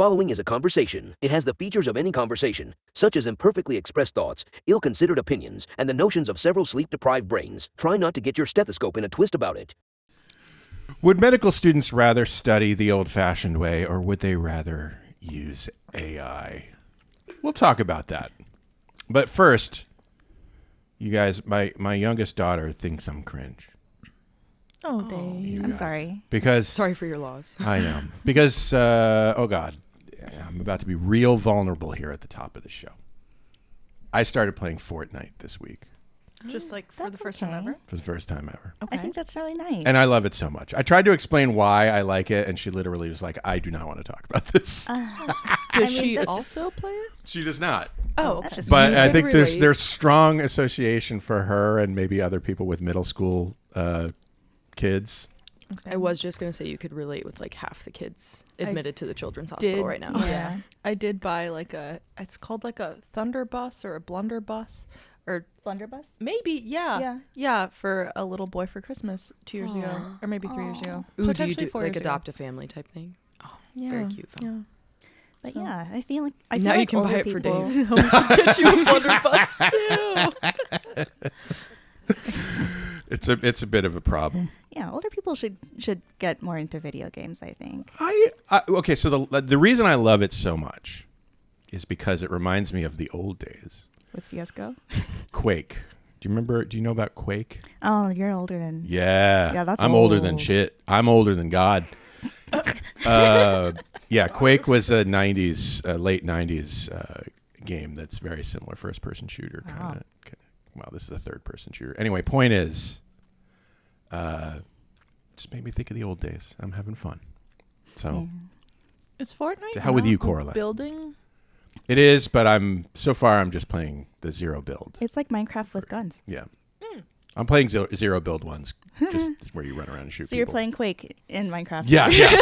following is a conversation. It has the features of any conversation, such as imperfectly expressed thoughts, ill-considered opinions, and the notions of several sleep-deprived brains. Try not to get your stethoscope in a twist about it. Would medical students rather study the old-fashioned way, or would they rather use AI? We'll talk about that. But first, you guys, my youngest daughter thinks I'm cringe. Oh, Dave. I'm sorry. Because sorry for your loss. I know. Because, oh God, I'm about to be real vulnerable here at the top of the show. I started playing Fortnite this week. Just like for That's the first time ever? For the first time ever. Okay. I think that's really nice. And I love it so much. I tried to explain why I like it, and she literally was like, I do not want to talk about this. Does she also play it? She does not. Oh, That's just But You I can think relate. there's strong association for her and maybe other people with middle school kids. okay. I was just going to say you could relate with like half the kids admitted to the children's hospital Did right now. Yeah. I did buy like it's called like a thunder bus or a blunder bus or Blunderbuss? maybe, yeah, for a little boy for Christmas 2 years ago or maybe 3 years ago. Ooh, do you Potentially do 4 like years adopt a family type thing? Oh, ago. very cute. Fallon. But So- yeah, I feel like I Now feel you like can buy older it for people- Dave. Get you a blunderbuss too. It's a bit of a problem. Yeah, older people should get more into video games, I think. Okay, so the reason I love it so much is because it reminds me of the old days. With CS:GO? Quake. Do you know about Quake? Oh, you're older than... Yeah. Yeah, that's I'm older than old. shit. I'm older than God. Yeah, Quake was a 90s, late 90s game that's very similar, first-person shooter kind of. Well, this is a third-person shooter. Anyway, point is, just made me think of the old days. I'm having fun. So Is Fortnite To hell with not you, a Coraline. building? it is, but I'm just playing the zero build. It's like Minecraft with guns. Yeah. I'm playing zero build ones, just where you run around and shoot So you're people. playing Quake in Minecraft. Yeah.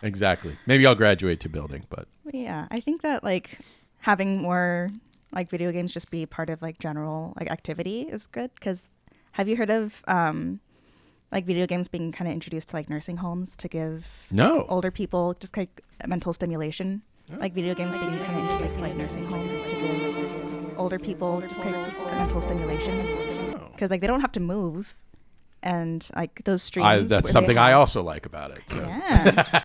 Exactly. Maybe I'll graduate to building, but Yeah, I think that like having more like video games just be part of like general like activity is good. Because have you heard of like video games being kind of introduced to like nursing homes to give no. older people just like mental stimulation? Like video games being kind of introduced to like nursing homes to give older people just kind of mental stimulation. Because like they don't have to move, and like those streams. That's where something they I have- also like about it. So. Yeah.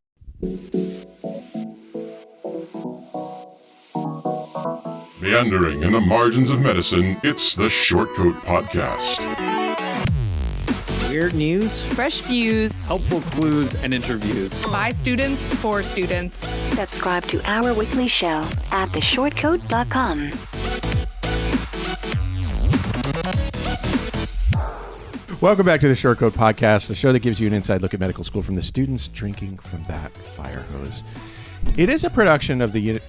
Meandering in the margins of medicine, it's the Shortcoat Podcast. Weird news, Fresh views helpful clues, and interviews. by students for students. Subscribe to our weekly show at theshortcoat.com. Welcome back to the Short Code Podcast, the show that gives you an inside look at medical school from the students drinking from that fire hose. It is a production of the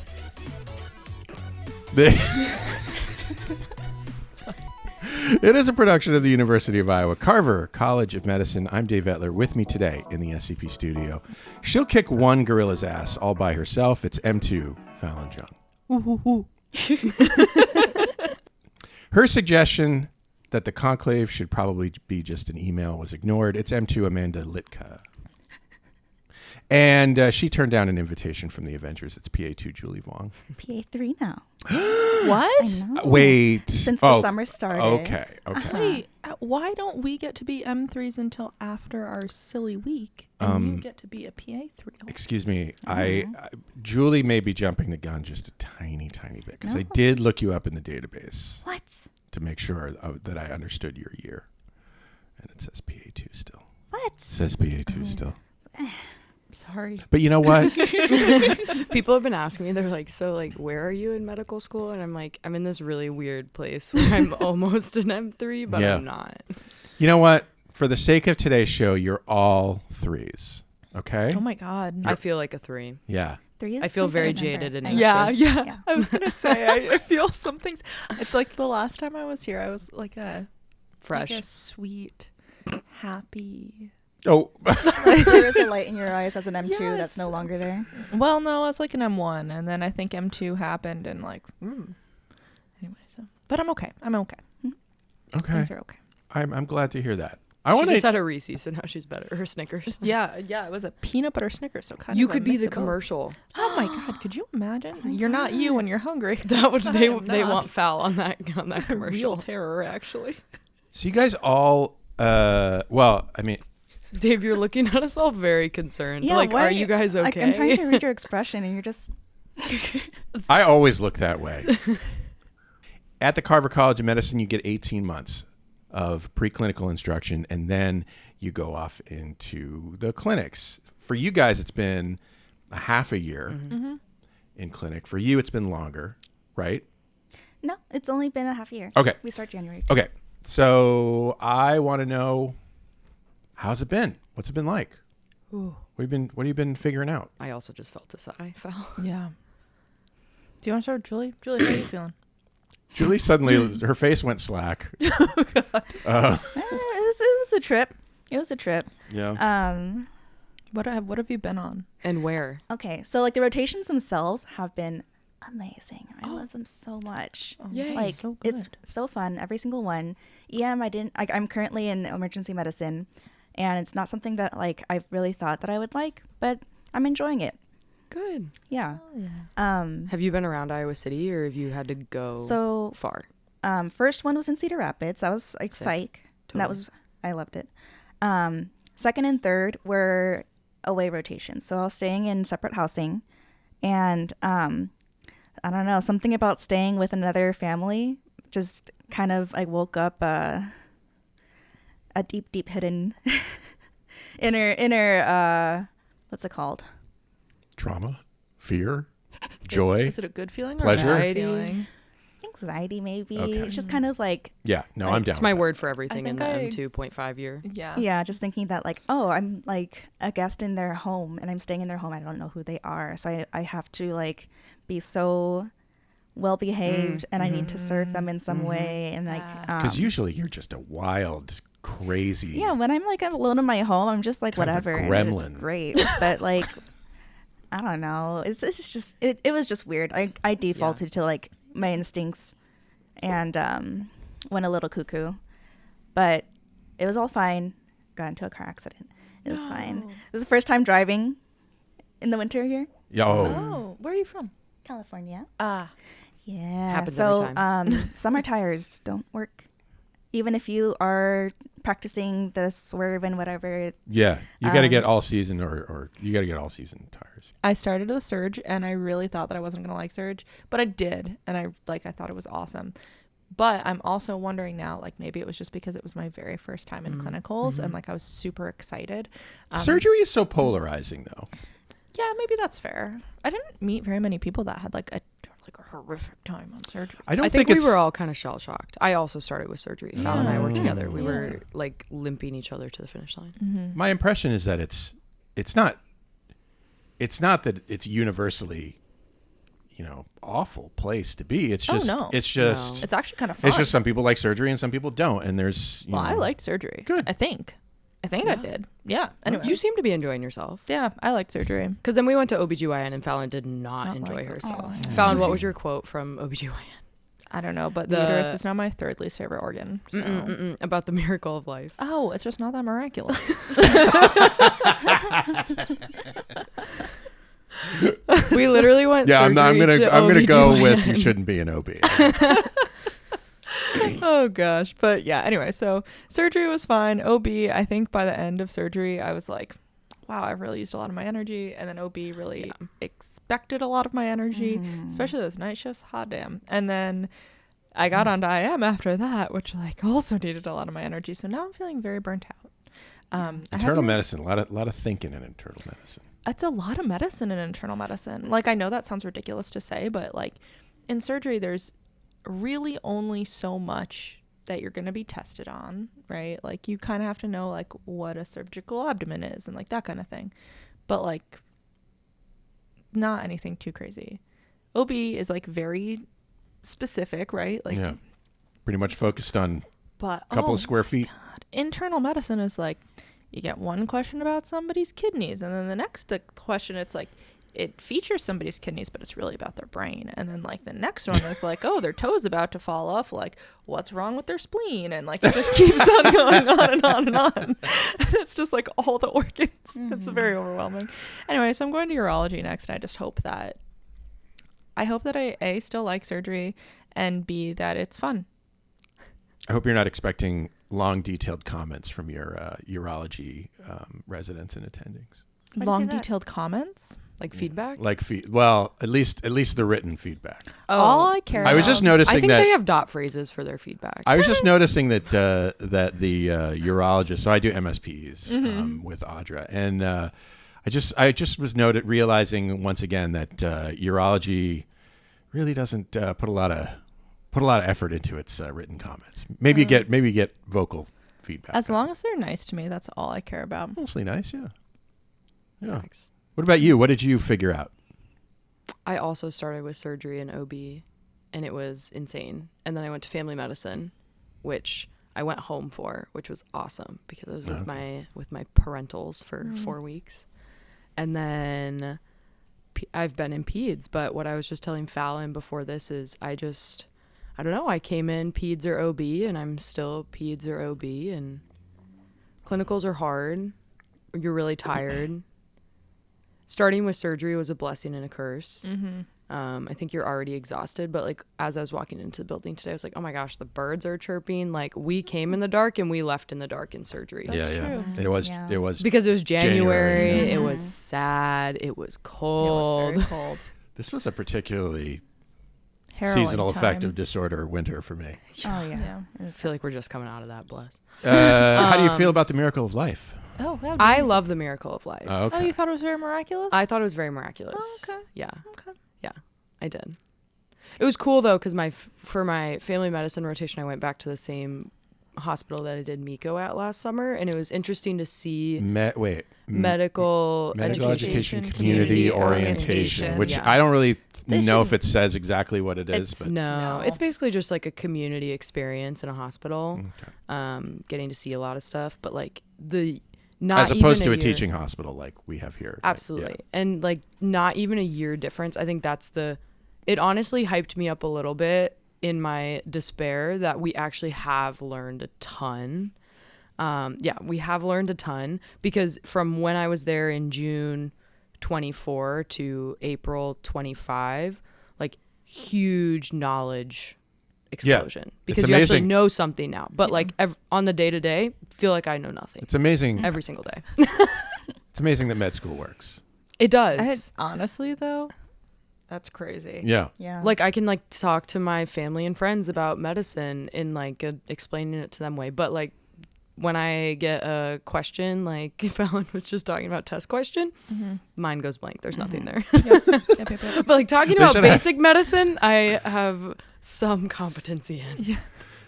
It is a production of the University of Iowa Carver College of Medicine. I'm Dave Etler. With me today in the SCP studio, she'll kick one gorilla's ass all by herself. It's M2 Fallon Jung. Her suggestion that the conclave should probably be just an email was ignored. It's M2 Amanda Litka. And she turned down an invitation from the Avengers. It's PA2 Julie Vuong. PA3 now. What? I know. Wait. Since the summer started. Okay. Wait, why don't we get to be M3s until after our silly week, and you get to be a PA3? Excuse me. Julie may be jumping the gun just a tiny, tiny bit because I did look you up in the database What? to make sure that I understood your year. And it says PA2 still. What? It says PA2 still. Sorry. But you know what? People have been asking me, they're like, so like, where are you in medical school? And I'm like, I'm in this really weird place where I'm almost an M3, but Yeah. I'm not. You know what? For the sake of today's show, you're all threes. Okay? Oh my God. I feel like a 3. Yeah. 3 is I feel my very favorite jaded number. and Yeah, anxious. yeah. I was gonna say I feel some things. It's like the last time I was here, I was like Fresh. like a sweet, happy. Oh. There is a light in your eyes as an M2 Yes. that's no longer there. Well, no, I was like an M1, and then I think M2 happened, and like, anyway. So, but I'm okay. I'm okay. Okay. Things are okay. I'm glad to hear that. I She want just to. had a Reese's, so now she's better. Her Snickers. Yeah. It was a peanut butter Snickers, so kind You of. could be the mix of both. commercial. Oh Oh my God, could you imagine? You're not you when you're hungry. That would I they am they not. want foul on that Real commercial. terror, actually. So you guys all, well, I mean, Dave, you're looking at us all very concerned. Yeah, like, why are you guys okay? Like, I'm trying to read your expression, and you're just. I always look that way. At the Carver College of Medicine, you get 18 months of preclinical instruction, and then you go off into the clinics. For you guys, it's been a half a year in clinic. For you, it's been longer, right? No, it's only been a half year. Okay. We start January. Okay. So I want to know, how's it been? What's it been like? Ooh. What have you been figuring out? I also just felt a sigh, foul. Yeah. Do you want to start with Julie? Julie, how are you feeling? Julie suddenly, her face went slack. It was a trip. It was a trip. Yeah. What have you been on? And where? Okay, so like the rotations themselves have been amazing. I love them so much. Yay. Like so it's good. so fun, every single one. I'm currently in emergency medicine, and it's not something that like I really thought that I would like, but I'm enjoying it. Good. Yeah. Have you been around Iowa City, or have you had to go So far? first one was in Cedar Rapids. That was like psych. And that was I loved it. Second and third were away rotations. So I was staying in separate housing, and I don't know, something about staying with another family just kind of I woke up a deep hidden inner what's it called? Trauma, fear, joy. Is it a good feeling Pleasure? or a bad feeling? Anxiety maybe. Okay. It's just kind of like Yeah, no, I'm down. It's my with word for everything in think the I- M2.5 year. Yeah. yeah, just thinking that like, oh, I'm like a guest in their home and I'm staying in their home. I don't know who they are. So I have to like be so well behaved and I need to serve them in some way. And like, Because usually you're just a wild, crazy. yeah, when I'm like alone in my home, I'm just like Kind of a whatever. And it's gremlin. great. But like, I don't know. It's just, it was just weird. I defaulted to like my instincts and went a little cuckoo. But it was all fine. Got into a car accident. It was fine. It was the first time driving in the winter here. Yo. Oh, where are you from? California. Ah. Yeah. Happens every so time. summer tires don't work. Even if you are practicing the swerve and whatever. Yeah, you got to get all season or you got to get all season tires. I started with Surge and I really thought that I wasn't going to like Surge, but I did. And I thought it was awesome. But I'm also wondering now, like maybe it was just because it was my very first time in clinicals and like I was super excited. Surgery is so polarizing though. Yeah, maybe that's fair. I didn't meet very many people that had like a horrific time on surgery. I don't I think it's we were all kind of shell shocked. I also started with surgery. Fallon and I worked together. We were like limping each other to the finish line. My impression is that it's not that it's universally, awful place to be. It's just no. it's just It's actually kind of fun. it's just some people like surgery and some people don't, and there's Well, I liked surgery. Good. I think I did. Yeah. Anyway. You seem to be enjoying yourself. Yeah, I liked surgery. Because then we went to OBGYN and Fallon did not enjoy like it. herself. Fallon, what was your quote from OBGYN? I don't know, but the uterus is now my third least favorite organ. So. About the miracle of life. Oh, it's just not that miraculous. We literally went Yeah, I'm surgery to gonna go OBGYN. with you shouldn't be an OB. Oh gosh. But yeah, anyway, so surgery was fine. OB, I think by the end of surgery, I was like, wow, I've really used a lot of my energy. And then OB really expected a lot of my energy, especially those night shifts. Hot damn. And then I got onto IM after that, which like also needed a lot of my energy. So now I'm feeling very burnt out. Internal medicine, a lot of thinking in internal medicine. It's a lot of medicine in internal medicine. Like, I know that sounds ridiculous to say, but like in surgery, there's really only so much that you're going to be tested on, right? Like, you kind of have to know like what a surgical abdomen is and like that kind of thing, but like not anything too crazy. OB is like very specific, right? Like, Yeah, pretty much focused on but a couple of square feet. God. Internal medicine is like, you get one question about somebody's kidneys, and then the next question, it's like, it features somebody's kidneys, but it's really about their brain. And then like the next one is like, oh, their toe's about to fall off. Like, what's wrong with their spleen? And like it just keeps on going on and on and on. And it's just like all the organs. It's very overwhelming. Anyway, so I'm going to urology next, and I just hope that I A, still like surgery, and B, that it's fun. I hope you're not expecting long, detailed comments from your urology residents and attendings. Long, detailed comments? Like feedback? Like well, at least the written feedback. Oh. All I care I was just noticing I think that they have dot phrases for their feedback. I was just noticing that that the urologist. So I do MSPs with Audra, and I just was realizing once again that urology really doesn't put a lot of effort into its written comments. Maybe you get vocal feedback. As long as they're nice to me, that's all I care about. Mostly nice, yeah. Yeah. Thanks. What about you? What did you figure out? I also started with surgery and OB, and it was insane. And then I went to family medicine, which I went home for, which was awesome because I was with my parentals for 4 weeks. And then I've been in peds, but what I was just telling Fallon before this is I don't know, I came in peds or OB, and I'm still peds or OB, and clinicals are hard. You're really tired. Starting with surgery was a blessing and a curse. I think you're already exhausted, but like as I was walking into the building today, I was like, oh my gosh, the birds are chirping. Like we came in the dark and we left in the dark in surgery. It was because it was January. Yeah. It was sad. It was cold. It was very cold. This was a particularly Harrowing seasonal time. affective disorder winter for me. Oh yeah. I feel like we're just coming out of that, bless. How do you feel about the miracle of life? Oh, wow. I love the miracle of life. Oh, okay. Oh, you thought it was very miraculous? I thought it was very miraculous. Oh, okay. Yeah. Okay. Yeah, I did. It was cool though, because for my family medicine rotation, I went back to the same hospital that I did MECO at last summer, and it was interesting to see medical education community orientation, which yeah. I don't really know if it says exactly what it is. But No, it's basically just like a community experience in a hospital, getting to see a lot of stuff, but like not as opposed even to a year, teaching hospital like we have here. Absolutely. Right? And like not even a year difference. I think it honestly hyped me up a little bit in my despair that we actually have learned a ton. We have learned a ton because from when I was there in June 24 to April 25, like huge knowledge explosion because you actually know something now, but like on the day-to-day feel like I know nothing. It's amazing every single day. It's amazing that med school works. It does. Honestly though, that's crazy. Yeah. Like I can like talk to my family and friends about medicine in like explaining it to them way, but like when I get a question, like Fallon was just talking about test question, mine goes blank. There's nothing there. But like talking about basic medicine, I have some competency in.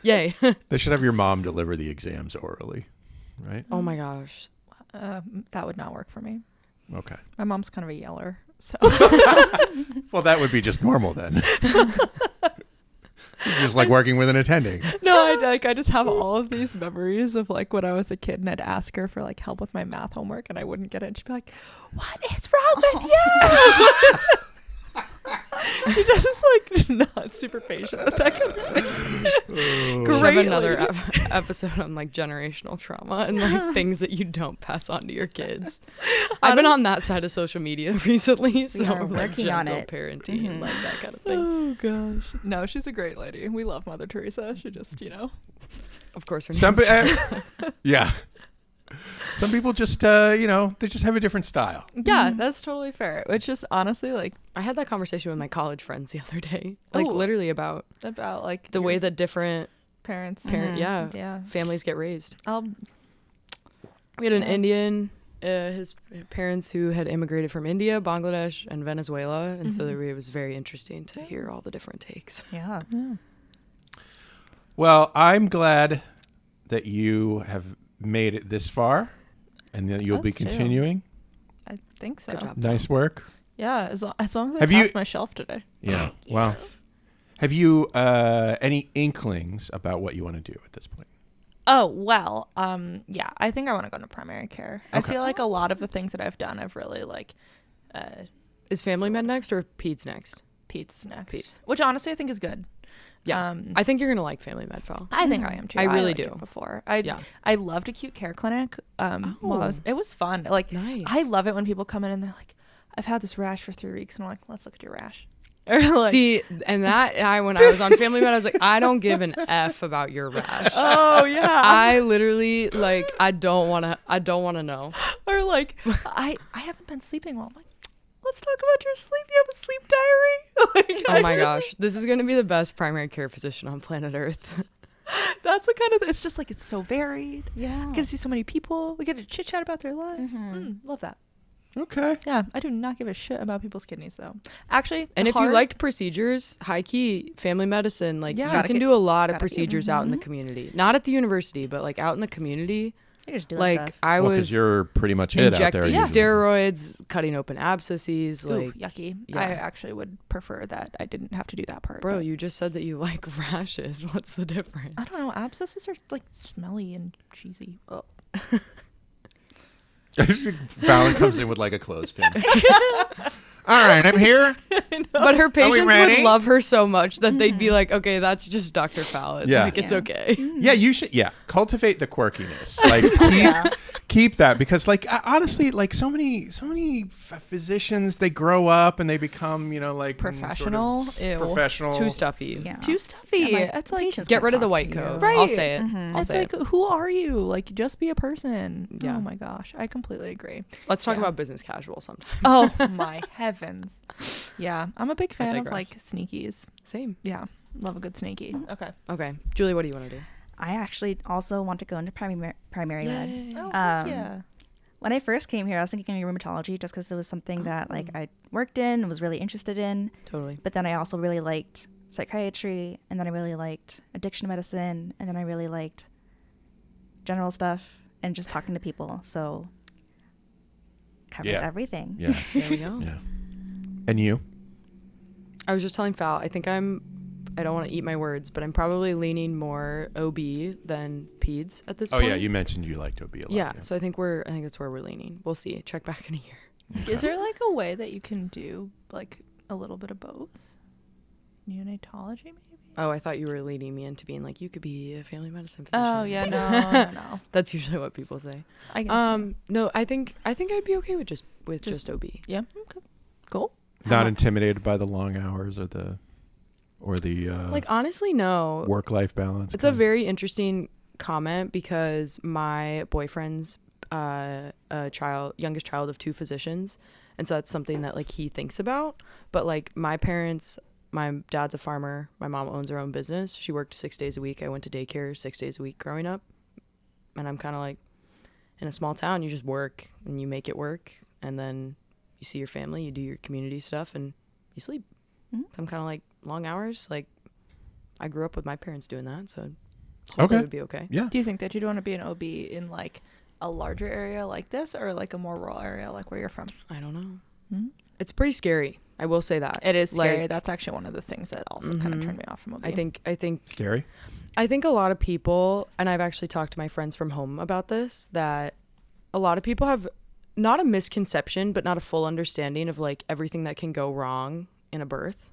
Yay. They should have your mom deliver the exams orally, right? Oh my gosh. That would not work for me. Okay. My mom's kind of a yeller, so. Well, that would be just normal then. Just like working with an attending. No, I just have all of these memories of like when I was a kid and I'd ask her for like help with my math homework and I wouldn't get it. And she'd be like, "What is wrong with you?" She just is like not super patient with that kind of thing. We should have another episode on like generational trauma and like things that you don't pass on to your kids. I've been on that side of social media recently, so are like working on gentle it. parenting and like that kind of thing. Oh gosh. No, she's a great lady. We love Mother Teresa. She just, Of course, her Some name's yeah. Some people just, they just have a different style. Yeah, that's totally fair. Which just honestly, like, I had that conversation with my college friends the other day, like literally about like the way that different parents, families get raised. We had an Indian, his parents who had immigrated from India, Bangladesh, and Venezuela, and so it was very interesting to hear all the different takes. Yeah. Well, I'm glad that you have made it this far, and that you'll be continuing. I think so. Good job. Nice work. Yeah, as long as I Have you- passed my shelf today. Yeah. Wow. Have you any inklings about what you want to do at this point? Oh, well, yeah, I think I want to go into primary care. I Okay. feel like a lot of the things that I've done, I've really Is family med next or peds next? Pete's next. Pete's. Which honestly I think is good. Yeah. I think you're going to like family med, Phil. I think I am too. I really liked do. it before. I loved acute care clinic. It was fun. Like, Nice. I love it when people come in and they're like, I've had this rash for 3 weeks. And I'm like, let's look at your rash. Or like, See, and when I was on family med, I was like, I don't give an F about your rash. oh yeah. I literally like, I don't want to know. Or like, I haven't been sleeping well. I'm like, let's talk about your sleep. You have a sleep diary. Like, Oh my gosh. This is going to be the best primary care physician on planet Earth. That's the kind of, it's just like, it's so varied. Yeah. Get to see so many people. We get to chit chat about their lives. Love that. Okay. Yeah, I do not give a shit about people's kidneys though. Actually, And if you liked procedures, high key, family medicine, like Yeah. you can do a lot of gotta get- procedures out in the community. Not at the university, but like out in the community. You're just doing Like stuff. I Well, was because you're pretty much it out injecting there. usually. steroids, cutting open abscesses. ooh, Like, yucky. yeah. I actually would prefer that I didn't have to do that part. bro, but you just said that you like rashes. What's the difference? I don't know. Abscesses are like smelly and cheesy. Oh. Fallon comes in with like a clothespin. All right, I'm here. But her patients ready? would love her so much that they'd be like, okay, that's just Dr. Fallon. Yeah. Like, it's Yeah. okay. Yeah, you should. Yeah, cultivate the quirkiness. Like keep that, because like honestly, like so many physicians, they grow up and they become like Professional? Ew. professional. Too stuffy. Yeah. Too stuffy. And, like, it's like, patients Get can't rid of the talk white to you. coat. Right. I'll say it. I'll it's say like, it. who are you? Like, just be a person. Yeah. Oh my gosh, I completely agree. Let's talk Yeah. about business casual sometime. Oh my heavens. Yeah, I'm a big fan of digress. like sneakies. Same. Yeah, love a good sneaky. Okay. Okay. Julie, what do you want to do? I actually also want to go into primary med. Oh, Um, When I first came here, I was thinking of rheumatology just because it was something that like I worked in and was really interested in. Totally. But then I also really liked psychiatry, and then I really liked addiction medicine, and then I really liked general stuff and just talking to people. So covers Yeah. everything. Yeah, There we go. yeah. And you? I was just telling Fal, I think I don't want to eat my words, but I'm probably leaning more OB than peds at this Oh point. yeah, you mentioned you liked OB a lot. Yeah, so I think that's where we're leaning. We'll see. Check back in a year. Is there like a way that you can do like a little bit of both? Neonatology, maybe? Oh, I thought you were leading me into being like, you could be a family medicine physician. Oh yeah, no. That's usually what people say. I guess. No, I think I'd be okay with just OB. Yeah. Okay. Cool. Not intimidated by the long hours or the Like honestly, no. work-life balance. It's a very interesting comment because my boyfriend's youngest child of 2 physicians, and so that's something that like he thinks about. But like my parents, my dad's a farmer, my mom owns her own business. She worked 6 days a week. I went to daycare 6 days a week growing up, and I'm kind of like, in a small town, you just work and you make it work, and then you see your family, you do your community stuff, and you sleep. So I'm kind of like, long hours, like I grew up with my parents doing that, so hopefully Okay. it would be okay. Yeah. Do you think that you'd want to be an OB in like a larger area like this, or like a more rural area like where you're from? I don't know. Hmm? It's pretty scary. I will say that. It is scary. Like, That's actually one of the things that also kind of turned me off from OB. I think Scary. I think a lot of people, and I've actually talked to my friends from home about this, that a lot of people have not a misconception, but not a full understanding of like everything that can go wrong in a birth.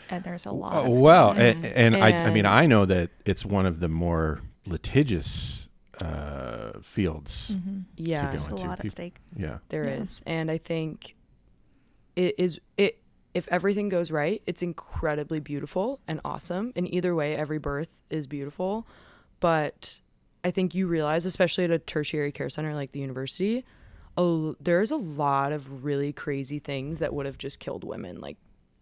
And there's a lot. Oh, of well, things. and I mean, I know that it's one of the more litigious fields. Yeah, to go There's a into. lot at stake. Yeah. there is. And I think if everything goes right, it's incredibly beautiful and awesome. In either way, every birth is beautiful. But I think you realize, especially at a tertiary care center like the university, there's a lot of really crazy things that would have just killed women, like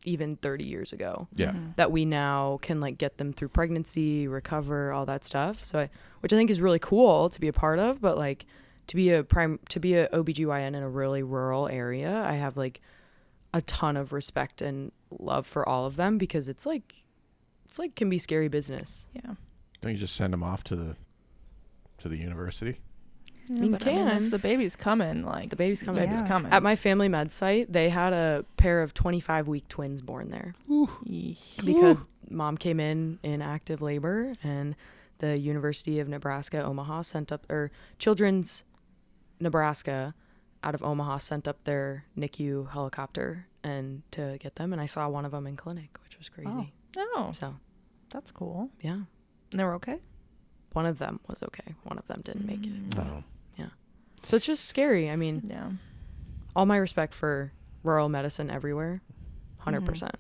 even 30 years ago. Yeah. That we now can like get them through pregnancy, recover, all that stuff. So which I think is really cool to be a part of, but like to be a OBGYN in a really rural area, I have like a ton of respect and love for all of them, because it's like can be scary business. Yeah. Don't you just send them off to the university? Yeah, mean, but can. if the baby's coming, like The baby's coming. baby's Yeah. coming. At my family med site, they had a pair of 25-week twins born there because mom came in active labor, and the University of Nebraska Omaha Children's Nebraska out of Omaha sent up their NICU helicopter and to get them. And I saw one of them in clinic, which was crazy. Oh, So, that's cool. yeah. And they were okay? One of them was okay. One of them didn't make it. But, Oh. yeah. So it's just scary. I mean, Yeah. all my respect for rural medicine everywhere. 100%.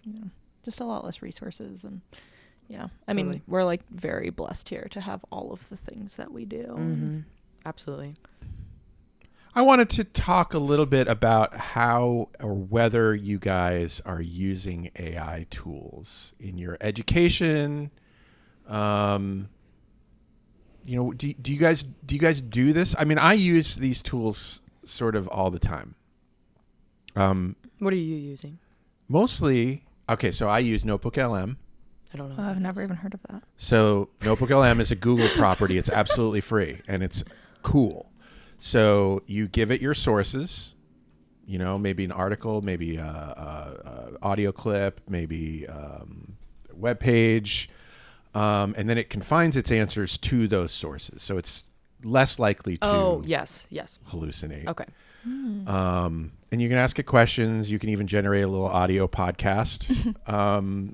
Yeah. Just a lot less resources. And yeah, I mean, Totally. we're like very blessed here to have all of the things that we do. Mm-hmm. Absolutely. I wanted to talk a little bit about how or whether you guys are using AI tools in your education. Do you guys do this? I mean, I use these tools sort of all the time. What are you using? Mostly, okay, so I use Notebook LM. I don't know. I've never even heard of that. So Notebook LM is a Google property. It's absolutely free and it's cool. So you give it your sources, maybe an article, maybe a audio clip, maybe a web page, and then it confines its answers to those sources. So it's less likely to yes. hallucinate. Okay. And you can ask it questions. You can even generate a little audio podcast,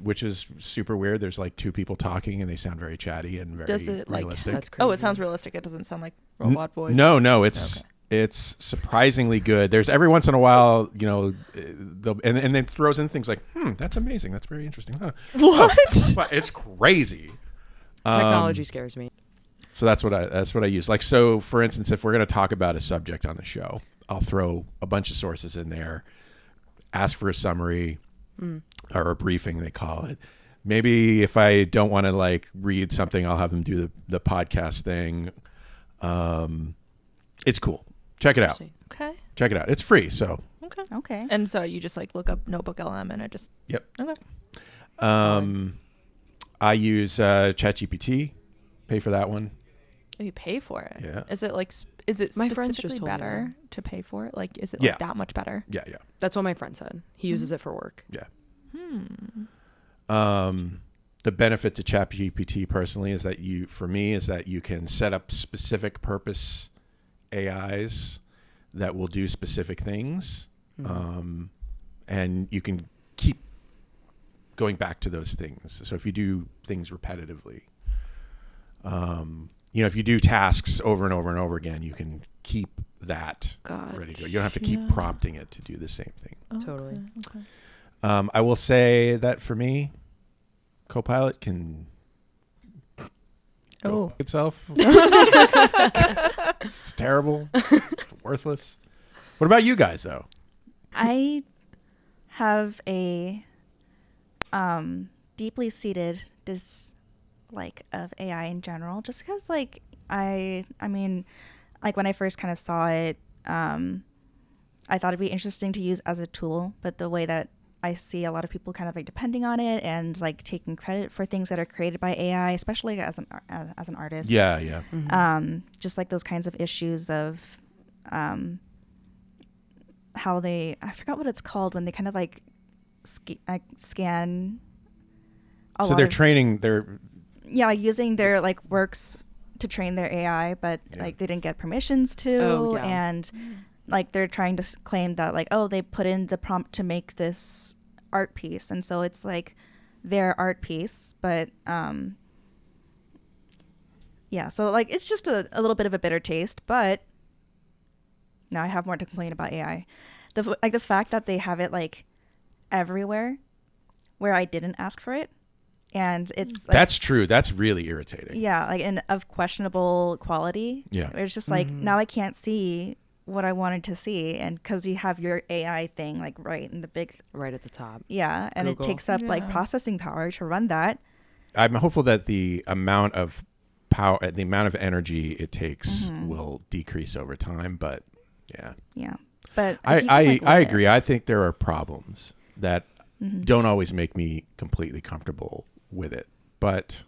which is super weird. There's like two people talking and they sound very chatty and very Does it, like, realistic. That's crazy. Oh, it sounds realistic. It doesn't sound like robot voice. No, it's surprisingly good. There's every once in a while, and then throws in things like, that's amazing. That's very interesting. Huh. What? But it's crazy. Technology scares me. So that's what I use. Like, so for instance, if we're going to talk about a subject on the show, I'll throw a bunch of sources in there, ask for a summary or a briefing, they call it. Maybe if I don't want to like read something, I'll have them do the podcast thing. It's cool. Check it out. Okay. Check it out. It's free. So, Okay. And so you just like look up Notebook LM and it just. yep. Okay. I use ChatGPT, pay for that one. Oh, you pay for it. Yeah. Is it like, is it My friends specifically just told me better to pay for it? Like, is it Yeah. like that much better? Yeah. That's what my friend said. He uses it for work. Yeah. Hmm. The benefit to ChatGPT personally is that you can set up specific purpose AIs that will do specific things. And you can keep going back to those things. So if you do things repetitively, if you do tasks over and over and over again, you can keep that ready to go. You don't have to keep prompting it to do the same thing. Oh, Totally. Okay. I will say that for me, Copilot can go fuck itself. It's terrible. It's worthless. What about you guys, though? I have a deeply seated dislike of AI in general, just because I mean, like when I first kind of saw it, I thought it'd be interesting to use as a tool, but the way that I see a lot of people kind of like depending on it and like taking credit for things that are created by AI, especially as an artist. Yeah. Just like those kinds of issues of how I forgot what it's called when they kind of like scan. So they're training like using their like works to train their AI, but like they didn't get permissions to, and like they're trying to claim that like, oh, they put in the prompt to make this art piece, and so it's like their art piece, but so like it's just a little bit of a bitter taste. But now I have more to complain about AI. The fact that they have it like everywhere where I didn't ask for it, and it's like, that's true. That's really irritating. Yeah, like and of questionable quality. Yeah, it's just like now I can't see what I wanted to see, and because you have your AI thing like right in the right at the top. Yeah, and Google. it takes up like processing power to run that. I'm hopeful that the amount of power, the amount of energy it takes will decrease over time, but yeah. But I agree. I think there are problems that don't always make me completely comfortable with it, but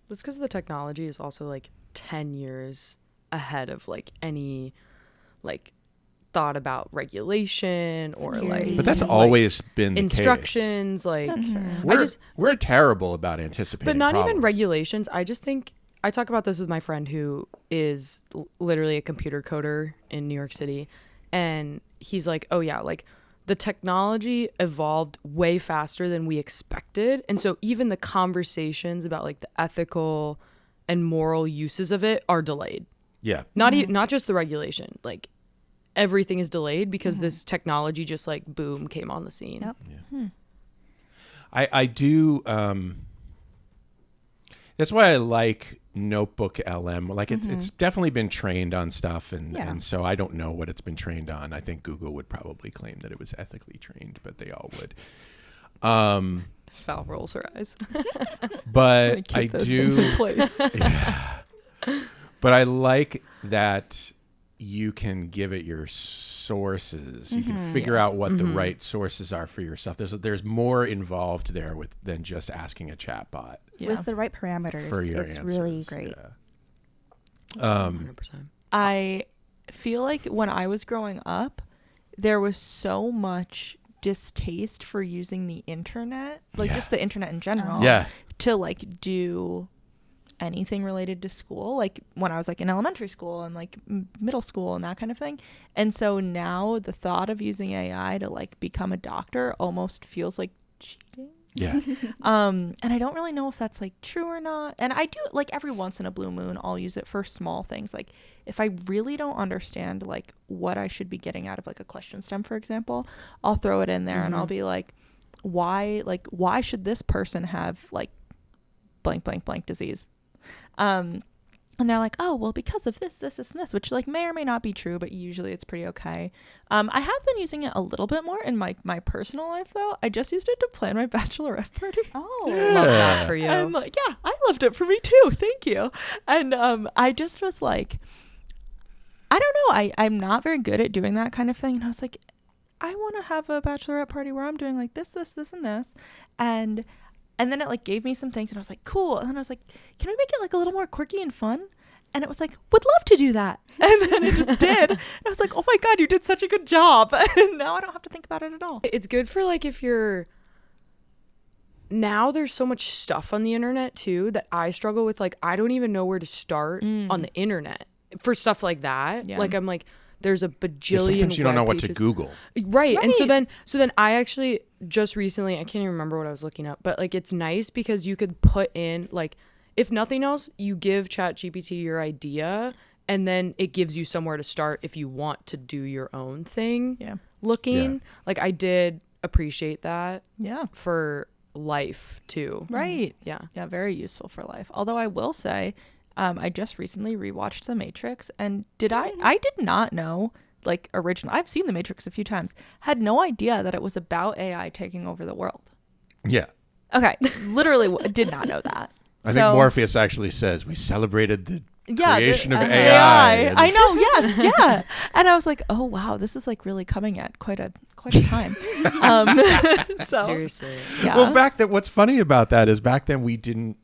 that's because the technology is also like 10 years ahead of like any like thought about regulation or like, but that's always been the instructions case. like That's fair. We're terrible about anticipating but not problems. even regulations. I just think I talk about this with my friend who is literally a computer coder in New York City, and he's like, oh yeah, like the technology evolved way faster than we expected. And so even the conversations about like the ethical and moral uses of it are delayed. Yeah. Not just the regulation, like everything is delayed because this technology just like boom came on the scene. Yep. Yeah. I do. That's why I like Notebook LM. Like it's definitely been trained on stuff, and so I don't know what it's been trained on. I think Google would probably claim that it was ethically trained, but they all would. Val rolls her eyes. But I those do. things in place. Yeah. But I like that you can give it your sources. You can figure out what the right sources are for yourself. There's more involved there than just asking a chat bot. Yeah. With the right parameters, For your it's answers. really great. Yeah. 100%. I feel like when I was growing up, there was so much distaste for using the internet, like just the internet in general, to like do anything related to school, like when I was like in elementary school and like middle school and that kind of thing. And so now the thought of using AI to like become a doctor almost feels like cheating. Yeah. And I don't really know if that's like true or not. And I do like every once in a blue moon, I'll use it for small things. Like if I really don't understand like what I should be getting out of like a question stem, for example, I'll throw it in there and I'll be like, why should this person have like blank, blank, blank disease? And they're like, oh, well, because of this, and this, which like may or may not be true, but usually it's pretty okay. I have been using it a little bit more in my personal life, though. I just used it to plan my bachelorette party. Oh, Love that for you. And like, yeah, I loved it for me too. Thank you. And I just was like, I don't know. I'm not very good at doing that kind of thing. And I was like, I want to have a bachelorette party where I'm doing like this, and this. And then it like gave me some things and I was like, cool. And then I was like, can we make it like a little more quirky and fun? And it was like, would love to do that. And then it just did. And I was like, oh my God, you did such a good job. And now I don't have to think about it at all. It's good for like if you're, now there's so much stuff on the internet too that I struggle with. Like, I don't even know where to start on the internet for stuff like that. Yeah. Like I'm like, there's a bajillion Sometimes you don't know web what to pages. Google. Right. And so then I actually just recently, I can't even remember what I was looking up, but like it's nice because you could put in like, if nothing else, you give ChatGPT your idea and then it gives you somewhere to start if you want to do your own thing. Yeah. Looking like I did appreciate that. Yeah. For life too. Right. Yeah. Yeah. Very useful for life. Although I will say, I just recently rewatched The Matrix, and I did not know, like, I've seen The Matrix a few times, had no idea that it was about AI taking over the world. Yeah. Okay, literally did not know that. I think Morpheus actually says we celebrated the creation of AI. AI. I know, yes, yeah. And I was like, oh wow, this is like really coming at quite a time. So, Seriously. yeah. Well, what's funny about that is back then we didn't.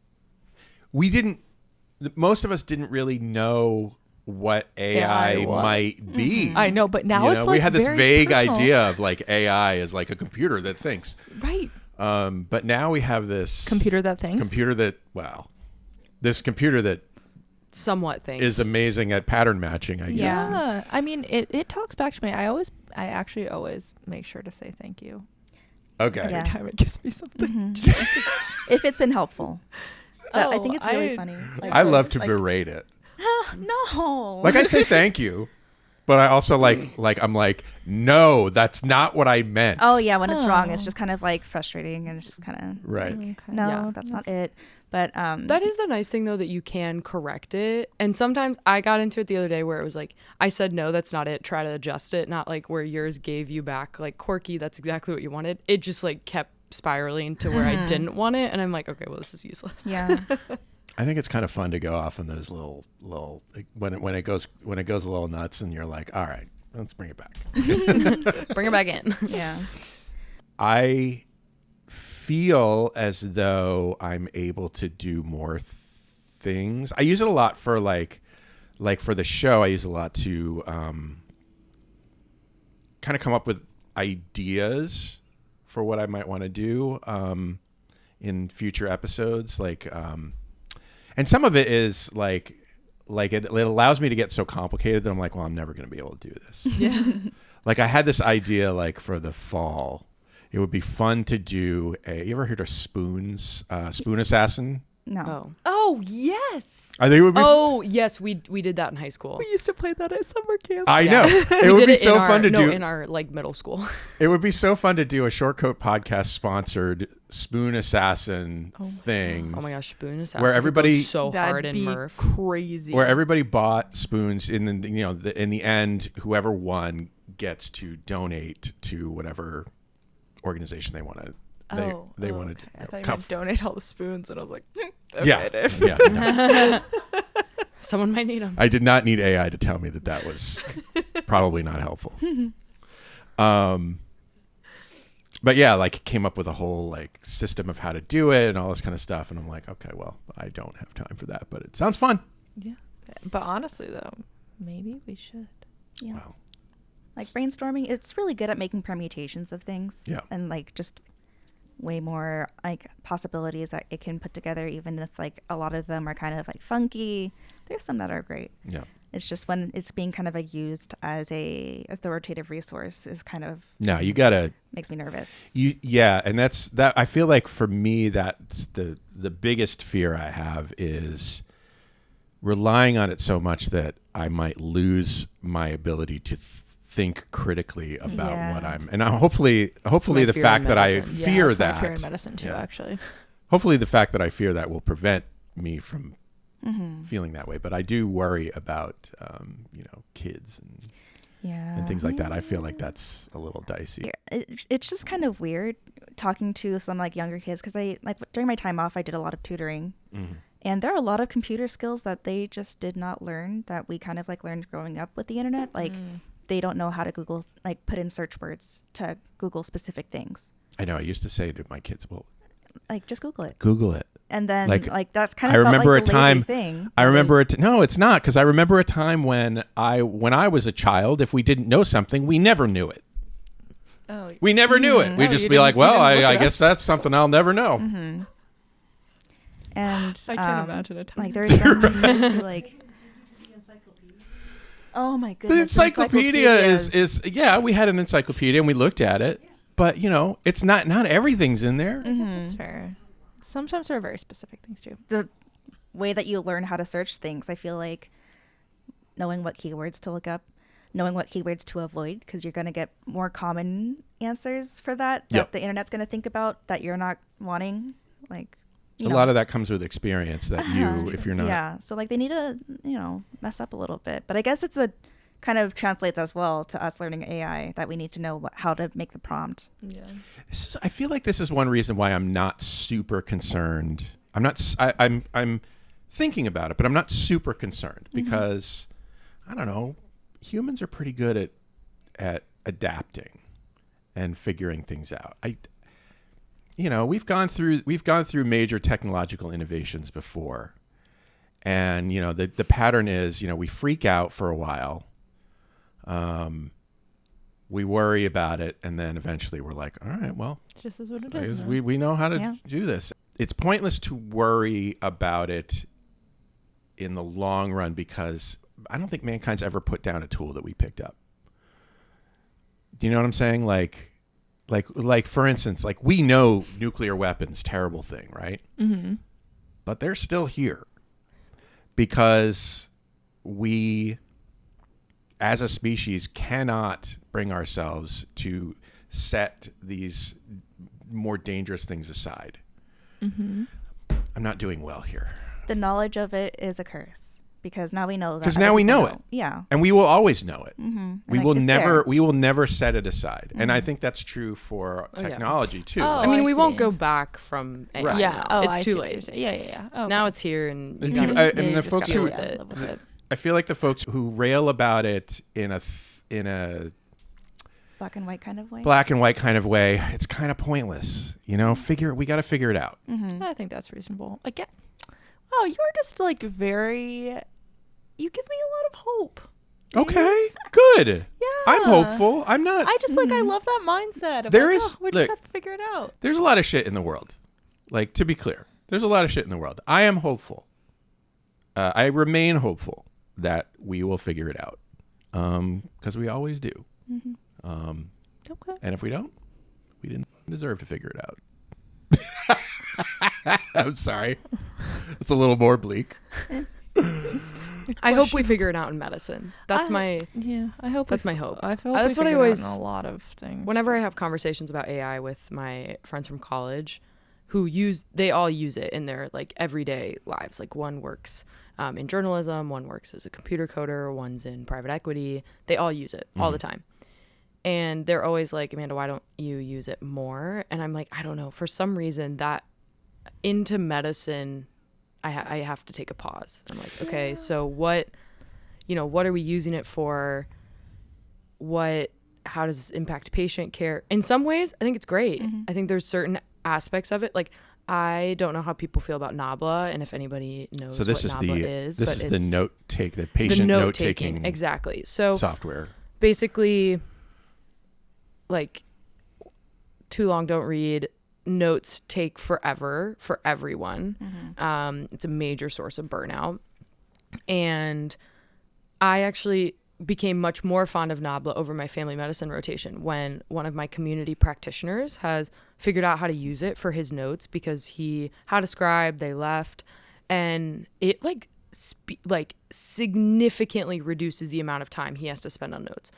Most of us didn't really know what AI might be. I know, but now it's like we had this very vague personal. idea of like AI as like a computer that thinks. Right. But now we have this Computer that thinks. This computer that Somewhat thinks. is amazing at pattern matching, I guess. Yeah. I mean, it talks back to me. I actually always make sure to say thank you Okay. Yeah. every time it gives me something. if it's been helpful. But I Oh, think it's really funny. Like, I love to like, berate it. No. Like I say thank you, but I also I'm like, no, that's not what I meant. Oh yeah, when it's wrong, it's just kind of like frustrating and it's just kind of Right. Okay. no, Yeah. that's not it. But That is the nice thing though, that you can correct it. And sometimes I got into it the other day where it was like, I said, no, that's not it. Try to adjust it. Not like where yours gave you back like quirky. That's exactly what you wanted. It just like kept spiraling to where I didn't want it. And I'm like, okay, well, this is useless. yeah, I think it's kind of fun to go off on those little when it goes a little nuts and you're like, all right, let's bring it back. Bring it back in. yeah. I feel as though I'm able to do more things. I use it a lot for like for the show. I use it a lot to kind of come up with ideas for what I might want to do in future episodes. And some of it is it allows me to get so complicated that I'm like, well, I'm never going to be able to do this. Yeah. Like I had this idea, like for the fall, it would be fun to do you ever heard of spoons? Spoon Assassin? No. Oh yes. I think it would be. Oh yes, we did that in high school. We used to play that at summer camp. I know. It We would did be it so in fun to do. in our like middle school. It would be so fun to do a Short Coat podcast sponsored Spoon Assassin thing. Oh my gosh, spoon assassin. Where everybody- goes so hard That'd in be Murph. crazy. Where everybody bought spoons, in in the end, whoever won gets to donate to whatever organization they want to. They wanted. Okay. I thought you meant donate all the spoons, and I was like, okay, Yeah, Dave. yeah. No. Someone might need them. I did not need AI to tell me that was probably not helpful. But yeah, like came up with a whole like system of how to do it and all this kind of stuff, and I'm like, okay, well, I don't have time for that, but it sounds fun. Yeah. But honestly, though, maybe we should. Yeah. Wow. Like brainstorming, it's really good at making permutations of things. Yeah. And like just way more like possibilities that it can put together, even if like a lot of them are kind of like funky. There's some that are great. Yeah. It's just when it's being kind of like used as a authoritative resource is kind of No, you gotta. makes me nervous. And that's that. I feel like for me, that's the biggest fear I have is relying on it so much that I might lose my ability to think critically about what I'm. And hopefully the fear fact in that I medicine. fear that's that. my fear in medicine too, actually. Hopefully the fact that I fear that will prevent me from feeling that way. But I do worry about kids and things like that. I feel like that's a little dicey. It's just kind of weird talking to some like younger kids because I like during my time off I did a lot of tutoring, and there are a lot of computer skills that they just did not learn that we kind of like learned growing up with the internet. Like they don't know how to Google, like put in search words to Google specific things. I know. I used to say to my kids, "Well, Like just Google it." Google it." And then Like, that's kind I of remember felt like a the lazy time. thing. I remember it. No, it's not, because I remember a time when I was a child. If we didn't know something, we never knew it. Oh, We never knew it. We'd No, just you be like, didn't- you "Well, didn't look I it up." guess that's something I'll never know." And I can't imagine a time. like there's some kids who like. Oh my The goodness! encyclopedia encyclopedias. is yeah. We had an encyclopedia and we looked at it, but it's not everything's in there. That's fair. Sometimes there are very specific things too. The way that you learn how to search things. I feel like knowing what keywords to look up, knowing what keywords to avoid, because you're going to get more common answers for that Yep. the internet's going to think about that you're not wanting. Like A lot of that comes with experience that if you're not. Yeah. So like they need to, mess up a little bit. But I guess it's a kind of translates as well to us learning AI that we need to know how to make the prompt. Yeah. I feel like this is one reason why I'm not super concerned. I'm thinking about it, but I'm not super concerned because I don't know. Humans are pretty good at adapting and figuring things out. We've gone through major technological innovations before, and the pattern is we freak out for a while, we worry about it, and then eventually we're like, all right, well, It just is what it I is. guess now. we know how to Yeah. do this. It's pointless to worry about it in the long run because I don't think mankind's ever put down a tool that we picked up. Do you know what I'm saying? Like for instance, like we know nuclear weapons, terrible thing, right? Mm-hmm. But they're still here because we, as a species, cannot bring ourselves to set these more dangerous things aside. Mm-hmm. I'm not doing well here. The knowledge of it is a curse because now we know that. Because other now we people know it. Yeah. And we will always know it. Mm-hmm. We will never set it aside. And I think that's true for yeah. technology too. Oh, I mean, I we won't see. go back from AI. Right. Yeah. now. Oh, it's I too see what you're late. saying. Yeah. Oh, Now it's here, and And you people- gotta- and you the just folks gotta who- live with it. I feel like the folks who rail about it in a Black and white kind of way. black and white kind of way, it's kind of pointless. We got to figure it out. Mm-hmm. I think that's reasonable. Again, wow, you're just like you give me a lot of hope. Okay, good. Yeah. I'm hopeful. I'm not. I just I love that mindset. Of There like, is- we look, just got to figure it out. There's a lot of shit in the world. Like, to be clear, there's a lot of shit in the world. I am hopeful. I remain hopeful that we will figure it out. Because we always do. Okay. And if we don't, we didn't deserve to figure it out. I'm sorry. It's a little more bleak. I hope we figure it out in medicine. That's my hope that's my hope. I hope That's we what I figure it out always in a lot of things. Whenever I have conversations about AI with my friends from college who they all use it in their like everyday lives. Like one works in journalism, one works as a computer coder, one's in private equity. They all use it all the time. And they're always like, Amanda, why don't you use it more? And I'm like, I don't know. For some reason that into medicine, I have to take a pause. I'm like, okay, so what are we using it for? How does this impact patient care? In some ways, I think it's great. I think there's certain aspects of it. Like, I don't know how people feel about NABLA, and if anybody knows what NABLA is. This is the the patient note taking exactly. So software. Basically, like, too long, don't read. Notes take forever for everyone. It's a major source of burnout. And I actually became much more fond of NABLA over my family medicine rotation when one of my community practitioners has figured out how to use it for his notes because he had a scribe, they left, and it like significantly reduces the amount of time he has to spend on notes.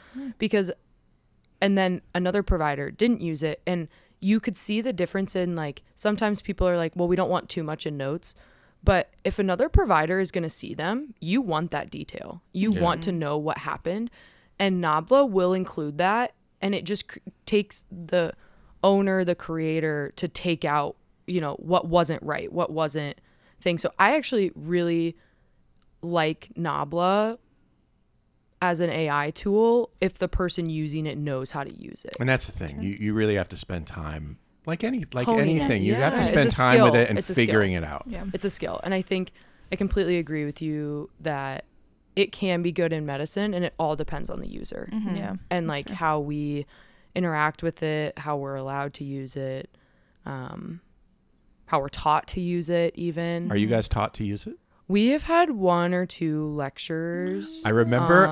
And then another provider didn't use it, and you could see the difference in, like, sometimes people are like, well, we don't want too much in notes. But if another provider is going to see them, you want that detail. You want to know what happened. And NABLA will include that. And it just takes the owner, the creator, to take out, what wasn't right, what wasn't thing. So I actually really like NABLA as an AI tool if the person using it knows how to use it. And that's the thing. You really have to spend time, anything. Honing You have to It's spend a time skill. with it and It's a figuring skill. it out. Yeah. It's a skill. And I think I completely agree with you that it can be good in medicine, and it all depends on the user. Yeah. And like how we interact with it, how we're allowed to use it, how we're taught to use it even. Are you guys taught to use it? We have had 1 or 2 lectures. I remember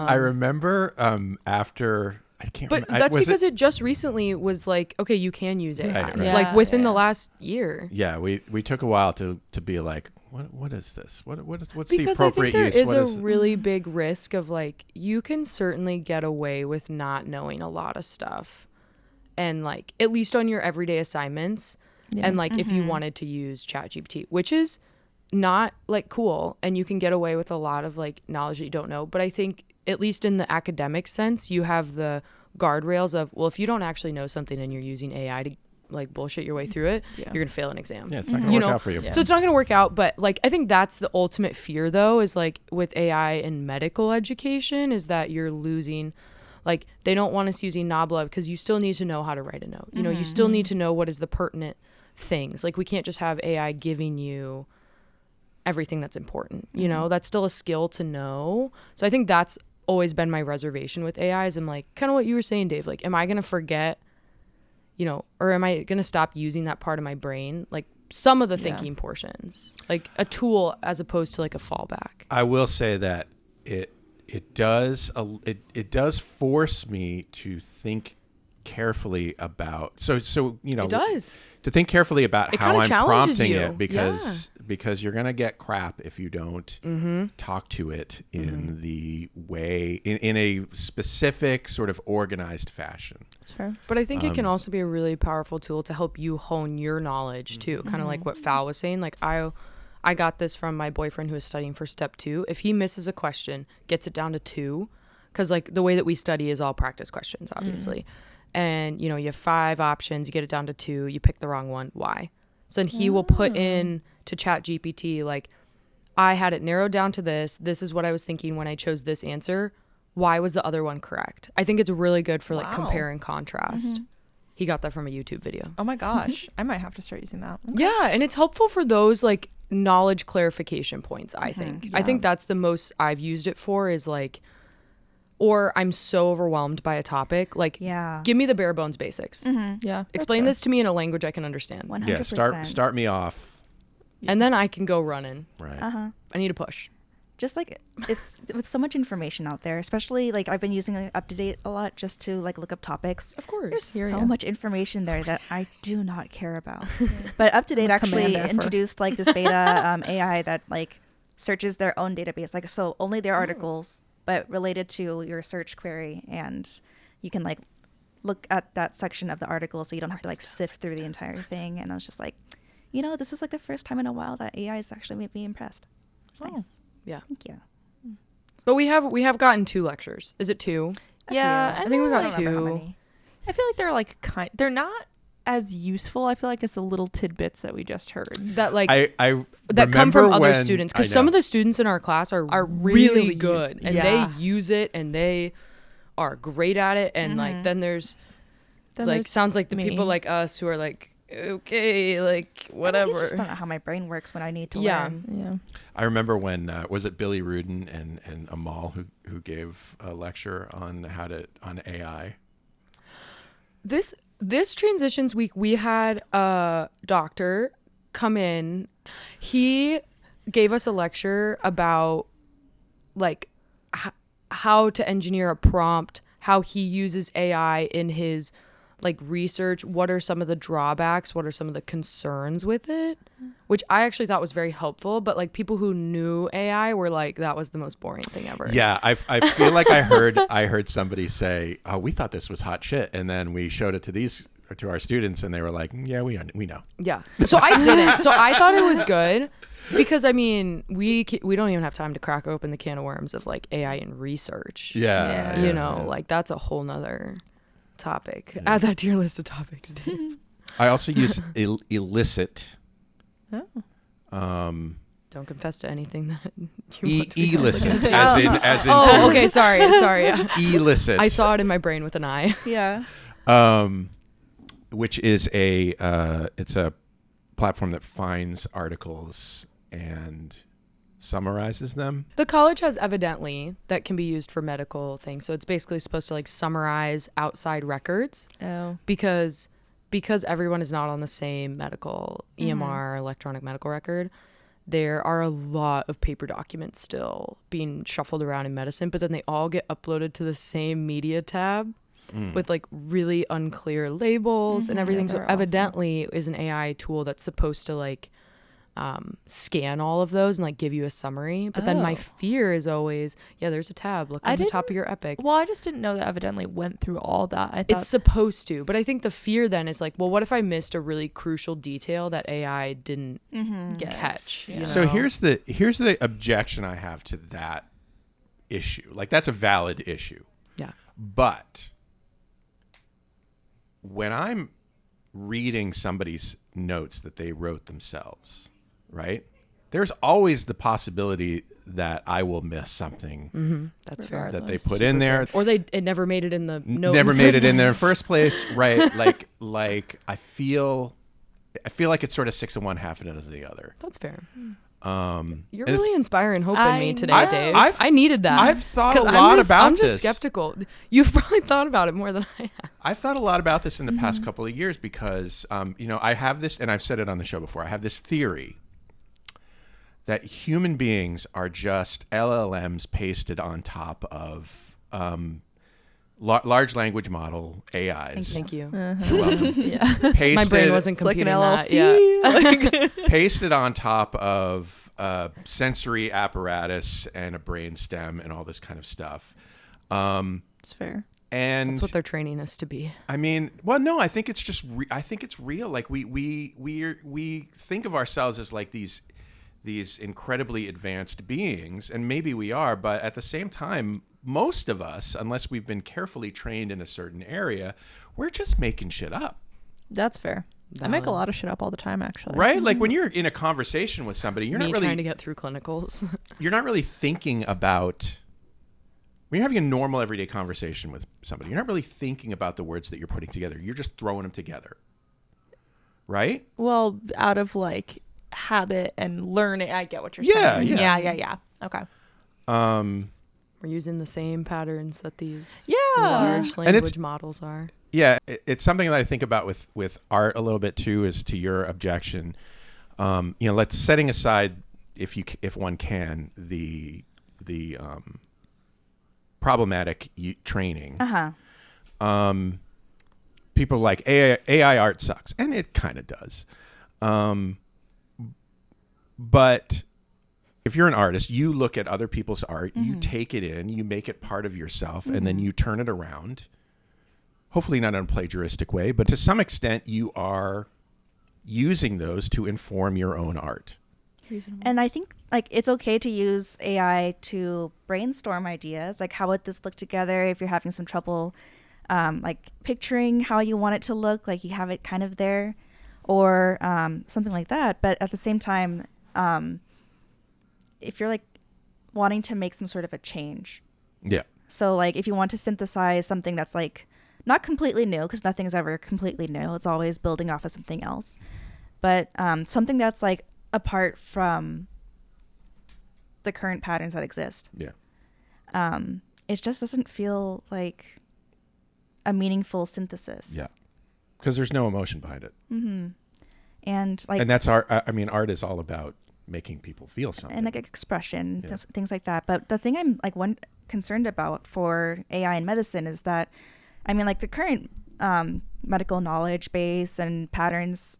after I can't But remember. that's because it just recently was like, okay, you can use AI. Right. Yeah, like within the last year. Yeah, we took a while to be like, what is this? What's Because the appropriate I use? think there is a really big risk of, like, you can certainly get away with not knowing a lot of stuff. And, like, at least on your everyday assignments. Yeah. And, like, if you wanted to use ChatGPT, which is not, like, cool. And you can get away with a lot of, like, knowledge that you don't know. But I think, at least in the academic sense, you have the guardrails of, well, if you don't actually know something and you're using AI to, like, bullshit your way through it, you're going to fail an exam. Yeah, it's not going to work out for you. So it's not going to work out. But, like, I think that's the ultimate fear, though, is, like, with AI in medical education, is that you're losing, like, they don't want us using NABLA because you still need to know how to write a note. You know, you still need to know what is the pertinent things. Like, we can't just have AI giving you everything that's important. You know, that's still a skill to know. So I think that's always been my reservation with AI is I'm like, kind of what you were saying, Dave, like, am I going to forget, or am I going to stop using that part of my brain? Like, some of the thinking portions, like a tool as opposed to, like, a fallback. I will say that it does force me to think carefully about It does. to think carefully about It how kinda I'm challenges prompting you. it because you're gonna get crap if you don't talk to it in the way in a specific sort of organized fashion. That's fair. But I think it can also be a really powerful tool to help you hone your knowledge too. Kind of like what Fal was saying. Like, I got this from my boyfriend who is studying for step 2. If he misses a question, gets it down to 2, because, like, the way that we study is all practice questions, obviously. And, you have 5 options, you get it down to 2, you pick the wrong one. Why? So then he will put in to ChatGPT, like, I had it narrowed down to this. This is what I was thinking when I chose this answer. Why was the other one correct? I think it's really good for, like, compare and contrast. He got that from a YouTube video. Oh my gosh. I might have to start using that. Okay. Yeah, and it's helpful for those, like, knowledge clarification points, I think. I think that's the most I've used it for is, like, or I'm so overwhelmed by a topic, like, give me the bare bones basics. Yeah. Explain this to me in a language I can understand. 100%. Yeah, start me off. And then I can go running. Right. I need a push. just like it's with so much information out there, especially like I've been using UpToDate a lot just to like look up topics. Of course. There's so much information there that I do not care about. But UpToDate actually introduced like this beta AI that like searches their own database, like so only their articles but related to your search query, and you can like look at that section of the article so you don't have to like sift through the entire thing. And I was just like, this is like the first time in a while that AI has actually made me impressed. It's nice. Yeah. Thank you. But we have gotten 2 lectures. Is it 2? Yeah, I think we got 2. I feel like they're like they're not as useful. I feel like it's the little tidbits that we just heard that like I that come from other when, students, because some of the students in our class are really good and they use it and they are great at it, and like then there's sounds like the people like us who are like, okay, like whatever. I just don't know how my brain works when I need to learn. Yeah. I remember when was it Billy Rudin and Amal who gave a lecture on on AI. This transitions week, we had a doctor come in. He gave us a lecture about like how to engineer a prompt, how he uses AI in his like research, what are some of the drawbacks, what are some of the concerns with it, which I actually thought was very helpful. But like people who knew AI were like, that was the most boring thing ever. Yeah, I feel like I heard somebody say, oh, we thought this was hot shit, and then we showed it to our students and they were like, yeah, we know. Yeah, so I didn't. So I thought it was good because I mean we don't even have time to crack open the can of worms of like AI in research. Yeah. Like that's a whole nother topic. Yeah. Add that to your list of topics, Dave. I also use Elicit. Don't confess to anything that you want to be Elicit, as in. Oh, okay. Sorry. Yeah. Elicit. I saw it in my brain with an eye. Yeah. Which is it's a platform that finds articles and summarizes them. The college has Evidently that can be used for medical things. So it's basically supposed to like summarize outside records. Oh. Because everyone is not on the same medical EMR, electronic medical record, there are a lot of paper documents still being shuffled around in medicine, but then they all get uploaded to the same media tab with like really unclear labels and everything. So Evidently is an AI tool that's supposed to like scan all of those and like give you a summary. But then my fear is always, there's a tab. Look on the top of your Epic. Well, I just didn't know that Evidently went through all that. I thought it's supposed to, but I think the fear then is like, well, what if I missed a really crucial detail that AI didn't catch? You know? So here's the objection I have to that issue. Like that's a valid issue. Yeah. But when I'm reading somebody's notes that they wrote themselves, right? There's always the possibility that I will miss something That's fair. that they put in there, or it never made it in the note. Never made it in there in the first place, right? like I feel like it's sort of 6 of one, half a dozen of the other. That's fair. You're really inspiring hope in me today, Dave. I needed that. I've thought a lot about this. I'm just skeptical. You've probably thought about it more than I have. I've thought a lot about this in the past couple of years because, I have this, and I've said it on the show before, I have this theory that human beings are just LLMs pasted on top of large language model AIs. Thank you. You're welcome. Pasted, my brain wasn't computing like an that. Yeah. Pasted on top of sensory apparatus and a brain stem and all this kind of stuff. It's fair. And that's what they're training us to be. I mean, well, no, I think it's just I think it's real. Like we think of ourselves as like these incredibly advanced beings, and maybe we are, but at the same time, most of us, unless we've been carefully trained in a certain area, we're just making shit up. That's fair. I make a lot of shit up all the time, actually. Right? Like when you're in a conversation with somebody, you're not really trying to get through clinicals. You're not really thinking about, when you're having a normal everyday conversation with somebody, you're not really thinking about the words that you're putting together. You're just throwing them together. Right? Well, out of like habit and learning, I get what you're saying. Yeah. Okay. We're using the same patterns that these Yeah. large language models are. Yeah, it's something that I think about with art a little bit too. Is to your objection, let's setting aside if one can the problematic training. People are like AI art sucks, and it kind of does. But if you're an artist, you look at other people's art, you take it in, you make it part of yourself, and then you turn it around. Hopefully not in a plagiaristic way, but to some extent, you are using those to inform your own art. And I think like it's okay to use AI to brainstorm ideas, like how would this look together if you're having some trouble like picturing how you want it to look, like you have it kind of there, or something like that. But at the same time, if you're like wanting to make some sort of a change, so like if you want to synthesize something that's like not completely new, because nothing's ever completely new, it's always building off of something else, but something that's like apart from the current patterns that exist, it just doesn't feel like a meaningful synthesis. Because there's no emotion behind it. And like, and that's art. I mean, art is all about making people feel something, and like expression, things like that. But the thing I'm like concerned about for AI in medicine is that, I mean, like the current medical knowledge base and patterns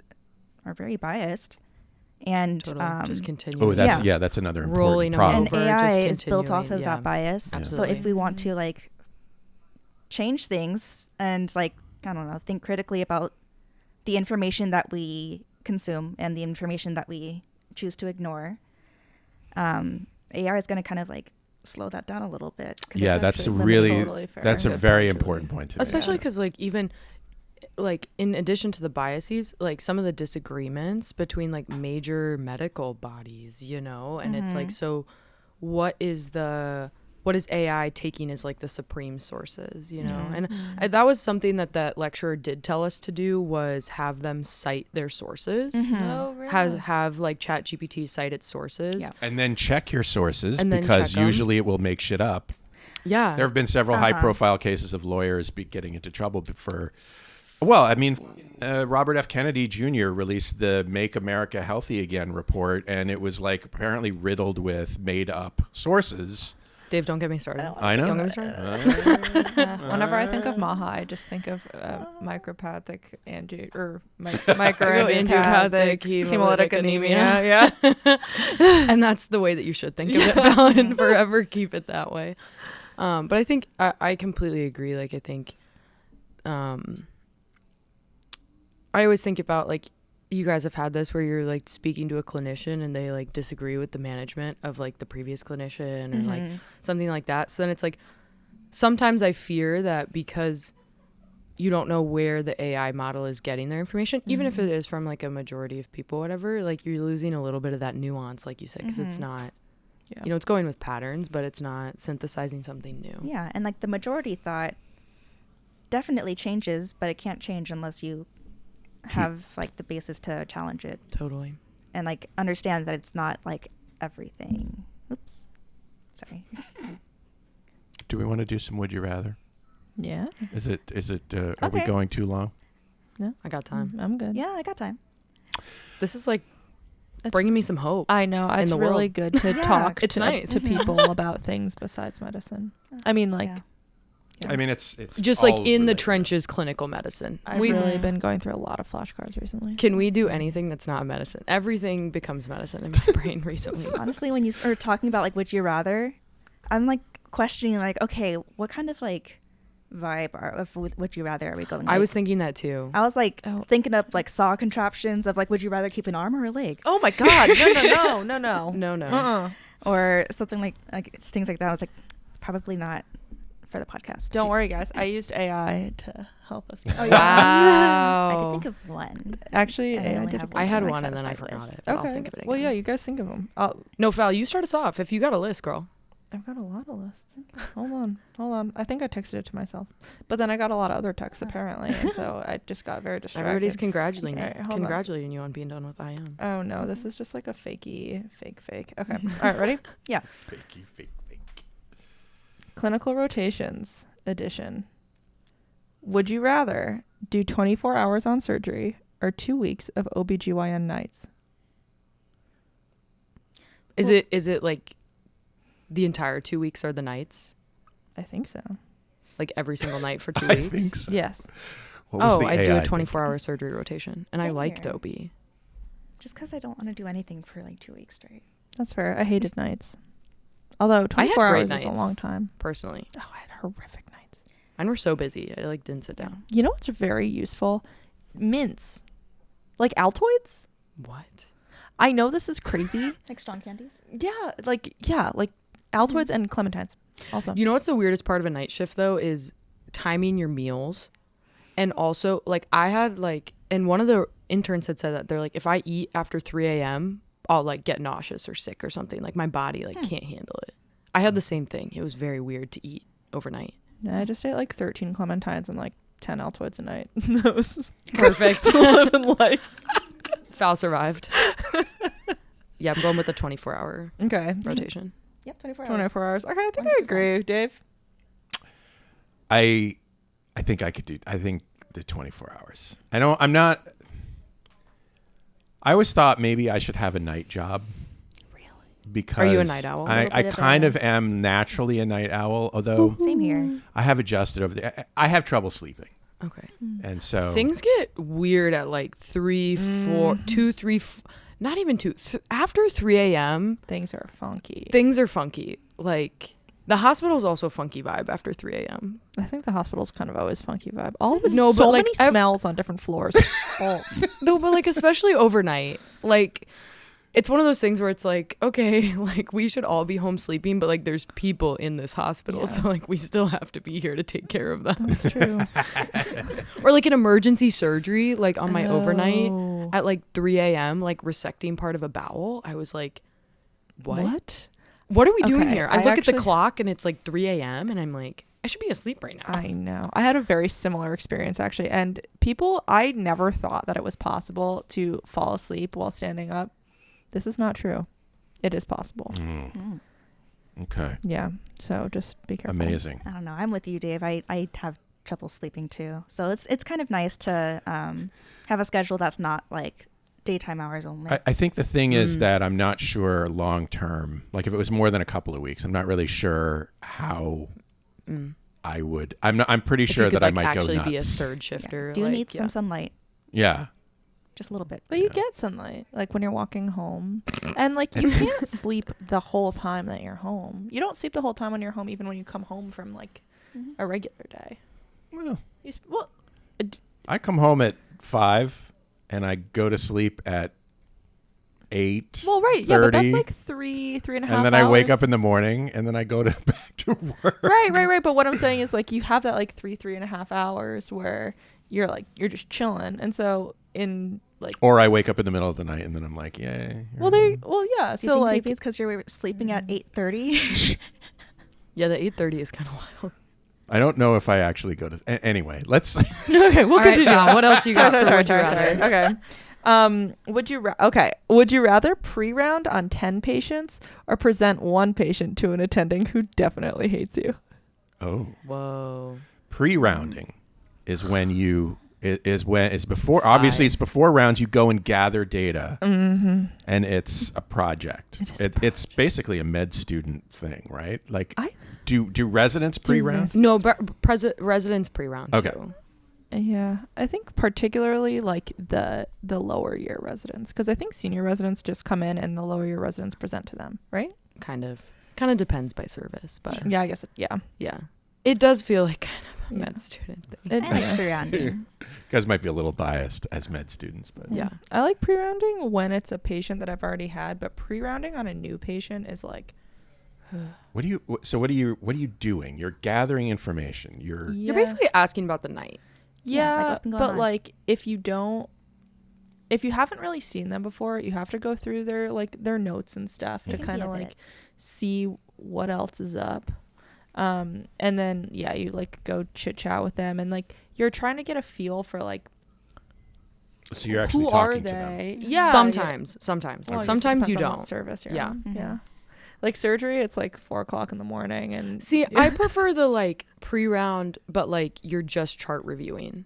are very biased, and just continue. That's another rolling important problem. And AI is built off of that bias. Absolutely. So if we want to like change things and like, I don't know, think critically about the information that we consume and the information that we choose to ignore, AI is going to kind of like slow that down a little bit. Yeah, that's really that's a very important point to me. Especially because like even like in addition to the biases, like some of the disagreements between like major medical bodies, you know, and it's like, so what is AI taking as like the supreme sources, you know? And that was something that lecturer did tell us to do, was have them cite their sources. Oh, really? Have like ChatGPT cite its sources. And then check your sources, And then because check 'em. usually it will make shit up. Yeah. There have been several high-profile cases of lawyers getting into trouble for, well, I mean, Robert F. Kennedy Jr. released the Make America Healthy Again report, and it was like apparently riddled with made-up sources. Dave, don't get me started. I know. Don't get me started. Whenever I think of Maha, I just think of micropathic microangiopathic hemolytic anemia. Yeah. And that's the way that you should think of it, Fallon. Forever keep it that way. But I think I completely agree. Like, I think I always think about, like, you guys have had this where you're like speaking to a clinician and they like disagree with the management of like the previous clinician or like something like that. So then it's like, sometimes I fear that because you don't know where the AI model is getting their information, even if it is from like a majority of people, whatever, like you're losing a little bit of that nuance, like you said, because it's not, you know, it's going with patterns, but it's not synthesizing something new. Yeah. And like the majority thought definitely changes, but it can't change unless you have like the basis to challenge it. Totally. And like understand that it's not like everything. Oops. Sorry. Do we want to do some Would You Rather? Yeah. Is it are we going too long? No. I got time. I'm good. Yeah, I got time. This is like bringing me some hope. I know. It's the really world. good to talk It's nice. to people about things besides medicine. I mean, like, I mean, it's just like all in the related. trenches, clinical medicine. I've really been going through a lot of flashcards recently. Can we do anything that's not medicine? Everything becomes medicine in my brain recently. Honestly, when you start talking about like Would You Rather, I'm like questioning like, okay, what kind of like vibe of Would You Rather are we going? I was thinking that too. I was like thinking up like saw contraptions of like, would you rather keep an arm or a leg? Oh my God. No. Or something like things like that. I was like, probably not for the podcast. Don't worry, guys. I used AI to help us. Oh, yeah. Wow. I could think of one. Actually, I AI only did. have I had I'm, one like, and then I satisfied forgot with. it. But Okay. I'll think of it again. Well, yeah, you guys think of them. No, Val, you start us off. If you got a list, girl. I've got a lot of lists. Hold on. I think I texted it to myself, but then I got a lot of other texts apparently, and so I just got very distracted. Everybody's congratulating Okay, you on being done with IM. Oh no, this is just like a fake. Okay. All right, ready? Yeah. Fake. Clinical rotations edition. Would you rather do 24 hours on surgery or 2 weeks of OBGYN nights? Is it like the entire 2 weeks are the nights? I think so. Like every single night for 2 I weeks? think so. Yes. What was the I do a AI 24-hour surgery rotation, and I Same liked here. OB. Just because I don't want to do anything for like 2 weeks straight. That's fair. I hated nights. Although I 24 had great hours is a nights. long time. Personally, Oh, I had horrific nights. mine were so busy. I like didn't sit down. You know what's very useful? Mints. Like Altoids? What? I know this is crazy. Like strong candies? Yeah, like Altoids and clementines also. You know what's the weirdest part of a night shift though is timing your meals. And also, like, I had, like, and one of the interns had said that they're like, if I eat after 3 a.m., I'll, like, get nauseous or sick or something. Like, my body, like, can't handle it. I had the same thing. It was very weird to eat overnight. I just ate like 13 clementines and like 10 Altoids a night. That was Perfect. living life. Foul survived. Yeah, I'm going with the 24-hour Okay. rotation. Yep, 24 hours. 24 hours. Okay, I think I 100%. agree, Dave. I think I could do. I think the 24 hours. I'm not. I always thought maybe I should have a night job. Really? Because Are you a night owl? I Little bit of kind a- of am naturally a night owl, although Same here. I have adjusted over the. I have trouble sleeping, Okay. and so Things get weird at like 3, 4, 2, 3, not even 2. After 3 a.m., Things are funky. things are funky. Like, the hospital's also funky vibe after 3 a.m. I think the hospital's kind of always funky vibe. Always No, so but, like, many smells on different floors. Oh. No, but like especially overnight. Like it's one of those things where it's like, okay, like we should all be home sleeping, but like there's people in this hospital, Yeah. so like we still have to be here to take care of them. That's true. Or like an emergency surgery, like on my overnight Oh. at like 3 a.m., like resecting part of a bowel. I was like, what? What are we doing Okay, here? I I look at the actually- clock and it's like 3 a.m. and I'm like, I should be asleep right now. I know. I had a very similar experience actually. And I never thought that it was possible to fall asleep while standing up. This is not true. It is possible. okay, Yeah. So just be careful. amazing. I don't know. I'm with you, Dave. I have trouble sleeping too. So it's kind of nice to have a schedule that's not like daytime hours only. I think the thing is that I'm not sure long term. Like if it was more than a couple of weeks, I'm not really sure how I would. I'm pretty If sure you could, that I like, might actually go nuts. be a third shifter. Do like, need some sunlight. Yeah. Just a little bit. But you get sunlight, like when you're walking home. And like you can't sleep the whole time that you're home. You don't sleep the whole time when you're home, even when you come home from like a regular day. Well, I come home at 5 and I go to sleep at 8. Well, right. Yeah, but that's 30, like 3.5 and then I wake hours. up in the morning and then I go back to work. Right. But what I'm saying is like you have that like 3.5 hours where you're just chilling. And so in like, Or I wake up in the middle of the night and then I'm like, yay. yeah. Do you So think like, maybe it's because you're sleeping at 8:30? Yeah, the 8:30 is kind of wild. I don't know if I actually go to. Anyway, let's. okay, we'll All right, continue. Val, what else you got? for Would You Sorry. Rather? Okay. Would you rather pre-round on 10 patients or present one patient to an attending who definitely hates you? Oh. Whoa. Pre-rounding is when you is before. Sigh. Obviously, it's before rounds. You go and gather data, Mm-hmm. and it's a project. It's basically a med student thing, right? Like, do residents pre-round? No, residents pre-round Okay. too. Yeah, I think particularly like the lower year residents, because I think senior residents just come in and the lower year residents present to them, right? Kind of depends by service, but Yeah, I guess. Yeah. it does feel like kind of a med student thing. I like pre-rounding. You guys might be a little biased as med students, but Yeah. I like pre-rounding when it's a patient that I've already had, but pre-rounding on a new patient is like. what are you doing? You're gathering information. You're Yeah. basically asking about the night. Yeah, like Yeah, what's been going but on. like if you haven't really seen them before, you have to go through their notes and stuff to can kind be of a like bit. see what else is up. And then you like go chit chat with them and like you're trying to get a feel for like So you're actually who are talking to they? them. Yeah. Sometimes. Well, I guess it Sometimes you depends on what don't. service you're Yeah. on. Mhm. Yeah. Like surgery, it's like 4:00 in the morning and See, I prefer the like pre-round, but like you're just chart reviewing.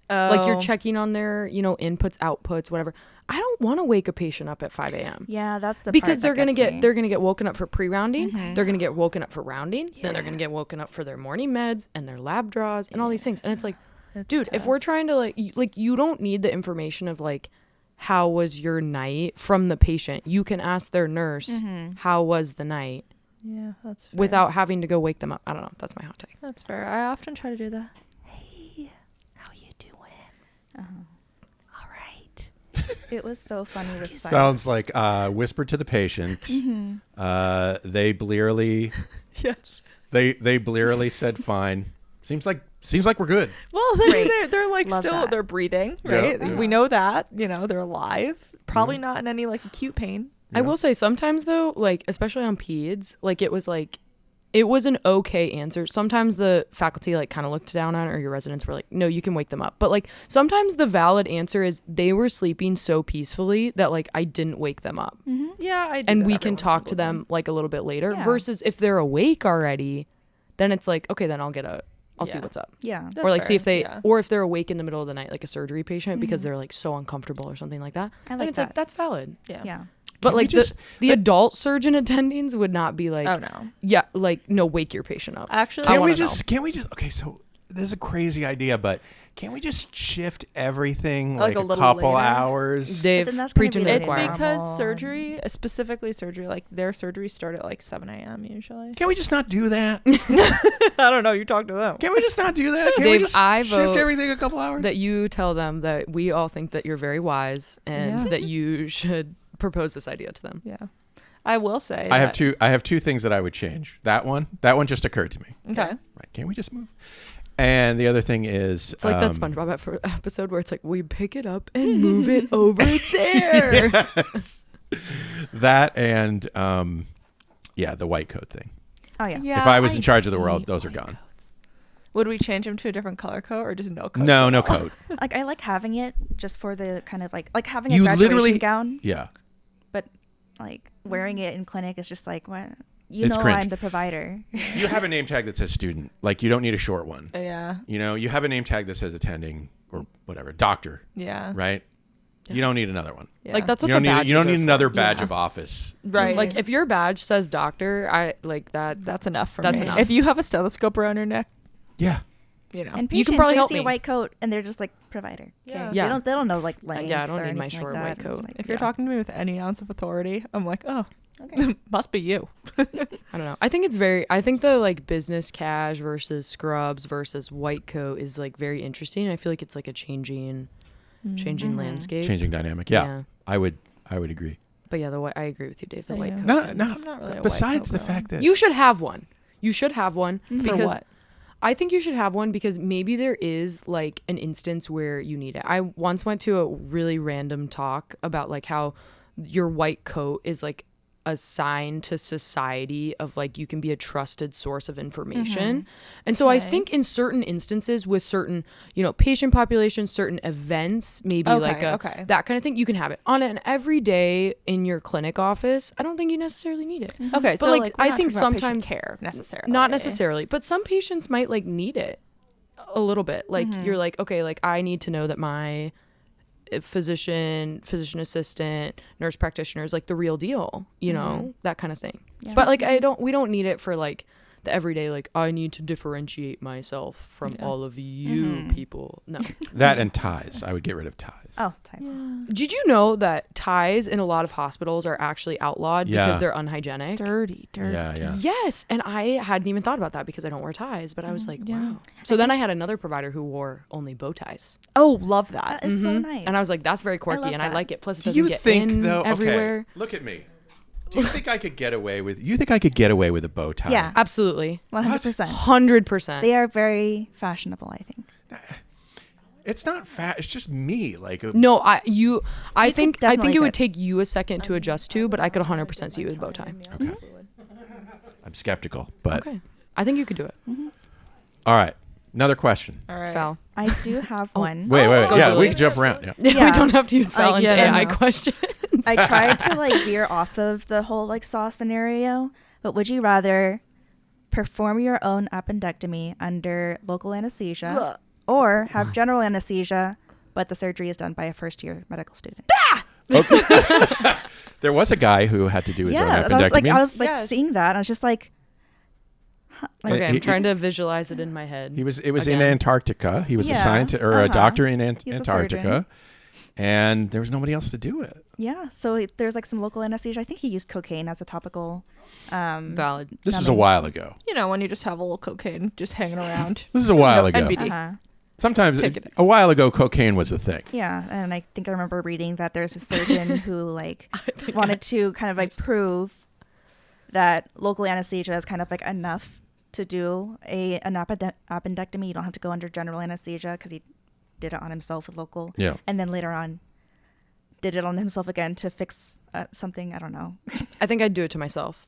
Like you're checking on their, inputs, outputs, whatever. I don't want to wake a patient up at 5 a.m. Yeah, that's the because part they're gonna get woken up for pre-rounding. They're gonna get woken up for rounding. Then they're gonna get woken up for their morning meds and their lab draws and all these things. And it's like, dude, if we're trying to like you don't need the information of like how was your night from the patient. You can ask their nurse how was the night. Yeah, that's fair. Without having to go wake them up. I don't know. That's my hot take. That's fair. I often try to do the, hey, how you doing? All right. It was so funny with Sounds like whispered to the patient. They blearily, they blearily said fine. Seems like we're good. Well, they're like Love still that. they're breathing, right? Yeah. We know that, they're alive. Probably not in any like acute pain. I will say sometimes though, like especially on peds, like it was an okay answer. Sometimes the faculty like kind of looked down on it, or your residents were like, no, you can wake them up. But like sometimes the valid answer is they were sleeping so peacefully that like I didn't wake them up. Yeah, I do. And that we every can once in talk a to while. them like a little bit later Yeah. versus if they're awake already, then it's like, okay, then I'll see what's up. Yeah. That's or like see fair, if or if they're awake in the middle of the night, like a surgery patient because they're like so uncomfortable or something like that. I then like it's like, that. that's valid. Yeah. But Can we like just- the adult surgeon attendings would not be like, Oh no. yeah, like no, wake your patient up. Actually, I Can't we wanna just? Can't we just? Okay, so this is a crazy idea, but can't we just shift everything Like like a a little couple later? hours? They've then that's gonna preached be and the it's new choir. because normal. surgery, specifically surgery, like their surgeries start at like 7 a.m. usually. Can't we just not do that? I don't know. You talk to them. Can't we just not do that? Can't we Dave, just I shift vote everything a couple hours? that you tell them that we all think that you're very wise and that you should propose this idea to them. Yeah, I will say. I have two things that I would change. That one just occurred to me. Okay. Right? Can't we just move? And the other thing is, It's like that SpongeBob episode where it's like we pick it up and move it over there. Yes. That and the white coat thing. Oh yeah. Yeah. If I was in charge of the world, hate those are white gone. coats. Would we change them to a different color coat or just no coat? No, at no all? coat. Like I like having it just for the kind of like having a You graduation literally- gown, Yeah. but like wearing it in clinic is just like what It's cringe. I'm the provider. You have a name tag that says student. Like you don't need a short one. Yeah. You have a name tag that says attending or whatever, doctor, Yeah. right? You don't need another one. Yeah. Like that's what You don't the need badges you don't are need for. another badge of office. Right. Like if your badge says doctor, I like that. that's enough for That's me. enough. If you have a stethoscope around your neck, Yeah. And You can patients, probably they help see me. a white coat and they're just like provider. Yeah. Okay. Yeah. They don't know like length. I don't or need my anything short like white that. It's coat. like, if you're talking to me with any ounce of authority, I'm like, oh, okay. must be you. I don't know. I think the like business cash versus scrubs versus white coat is like very interesting. I feel like it's like a changing landscape. Changing dynamic. Yeah. I would agree. But yeah, I agree with you, Dave. The white coat. No. I'm not really a Besides white the coat fact that You should have one. You should have one For because what? I think you should have one because maybe there is like an instance where you need it. I once went to a really random talk about like how your white coat is like a sign to society of like you can be a trusted source of information. And so I think in certain instances with certain, patient populations, certain events, maybe that kind of thing, you can have it. On an everyday in your clinic office, I don't think you necessarily need it. Okay, But so like like we're I not think talking about patient sometimes care necessarily. not necessarily, but some patients might like need it a little bit. Like you're like, okay, like I need to know that my physician assistant, nurse practitioner is like the real deal, that kind of thing. But like we don't need it for like the everyday, like I need to differentiate myself from all of you people. No. that and ties. I would get rid of ties. Oh, ties. Did you know that ties in a lot of hospitals are actually outlawed Yeah. because they're unhygienic? dirty. Yeah. Yes, and I hadn't even thought about that because I don't wear ties, but I was like, wow. So then I had another provider who wore only bow ties. Oh, love that. That is so nice. And I was like, that's very quirky, love and I that. like it. Plus, it Do doesn't you get think in though? everywhere. Okay, look at me. Do you think I could get away with? You think I could get away with a bow tie? Yeah. Absolutely, 100%. 100%. They are very fashionable, I think. It's not fat. It's just me. Like No, I think definitely it would fits. take you a second to adjust to, but I could 100% see you with a bow tie. Okay. I'm skeptical, but Okay, I think you could do it. all right. Another question. All right. Fal. I do have one. Wait. Go, Yeah, Julie. we can jump around. Yeah. Yeah, we don't have to use Fallon's yeah, no, AI no. question. I tried to veer off of the whole saw scenario, but would you rather perform your own appendectomy under local anesthesia or have general anesthesia, but the surgery is done by a first-year medical student? Okay. There was a guy who had to do his own appendectomy. I was like Yes. seeing that, and I was just like, Okay, I'm he- trying to visualize it in my head. It was in Again. Antarctica. He was a Yeah, scientist or a doctor in He's a Antarctica, surgeon. and there was nobody else to do it. yeah. So there's like some local anesthesia. I think he used cocaine as a topical. Valid. This is a while ago. You know, when you just have a little cocaine just hanging around. This is a while ago. NBD. Sometimes Take it. a while ago, cocaine was a thing. Yeah, and I think I remember reading that there's a surgeon who like wanted to kind of like prove that local anesthesia is kind of like enough to do an appendectomy. You don't have to go under general anesthesia because he did it on himself with local. Yeah. And then later on, did it on himself again to fix something. I don't know. I think I'd do it to myself.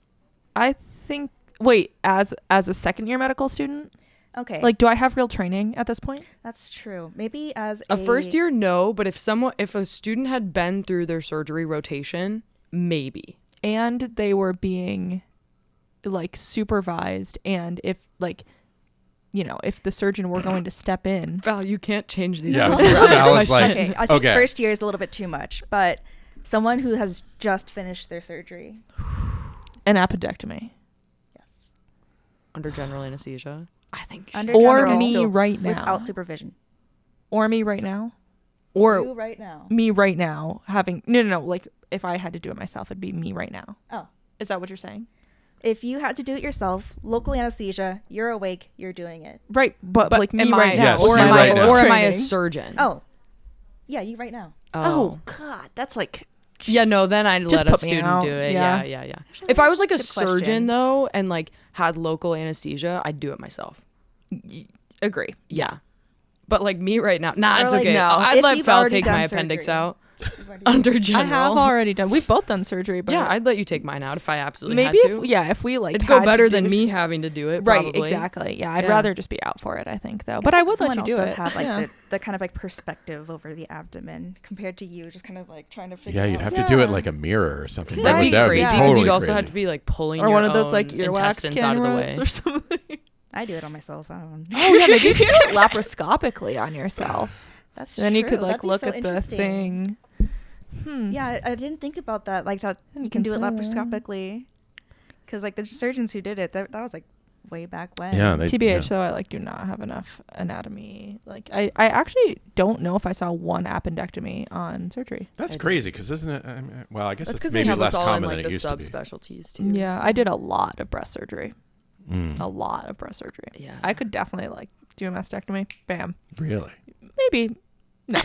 I think. Wait, as a second year medical student, Okay. like, do I have real training at this point? That's true. Maybe as A first year, no, but if a student had been through their surgery rotation, maybe. And they were being like supervised, and if like, you know, if the surgeon were going to step in. Val, you can't change these. Yeah. rules around. Val was like, Okay, I think okay. first year is a little bit too much, but someone who has just finished their surgery. An appendectomy. Yes. Under general anesthesia, I think. Under Or general, me still right now. without supervision. Or me right now. Or You right now. Me right now having no. Like, if I had to do it myself, it'd be me right now. Oh. Is that what you're saying? If you had to do it yourself, local anesthesia, you're awake, you're doing it. Right, but like me am right I, now. Yes, or you am right I, now. or am I a Training. surgeon? Oh. Yeah, you right now. Oh God, that's like. Yeah, no, then I'd Just let a put me student out. do it. Yeah. Yeah. If I was like a That's a good surgeon question. though, and like had local anesthesia, I'd do it myself. Agree. Yeah. But like me right now, nah, Or, it's like, okay. no. I'd If let you've Val already take done my appendix surgery. out under general. I have already done. We've both done surgery, but Yeah, I'd let you take mine out if I absolutely maybe had to. if we like It'd had go to better do than it- me having to do it. Right, Probably. exactly. Yeah, I'd Yeah. rather just be out for it, I think, though. But I would let someone you do else it. does have like Yeah. the kind of like perspective over the abdomen compared to you just kind of like trying to figure Yeah, out. you'd have to do it Yeah. like a mirror or something. That'd be that would crazy totally you'd also crazy. have to be like pulling or your one of those own like earwax intestines out of the way. cameras or something. I do it on myself. I don't know. Oh yeah, maybe you could do it laparoscopically on yourself. That's Then you true. could like That'd be look so at the interesting. thing. Yeah, I didn't think about that. Like that you Didn't can do it consider that. laparoscopically. Because like the surgeons who did it, that was like way back when. Yeah, they, TBH yeah. though, I like do not have enough anatomy. Like I actually don't know if I saw one appendectomy on surgery. That's I do. crazy because isn't it? I mean, well, I guess That's it's because they maybe have less us all in common like than the it used to be. subspecialties too. Yeah, I did a lot of breast surgery. Mm, A lot of breast surgery. Yeah. I could definitely like do a mastectomy. Bam. really? Maybe. No.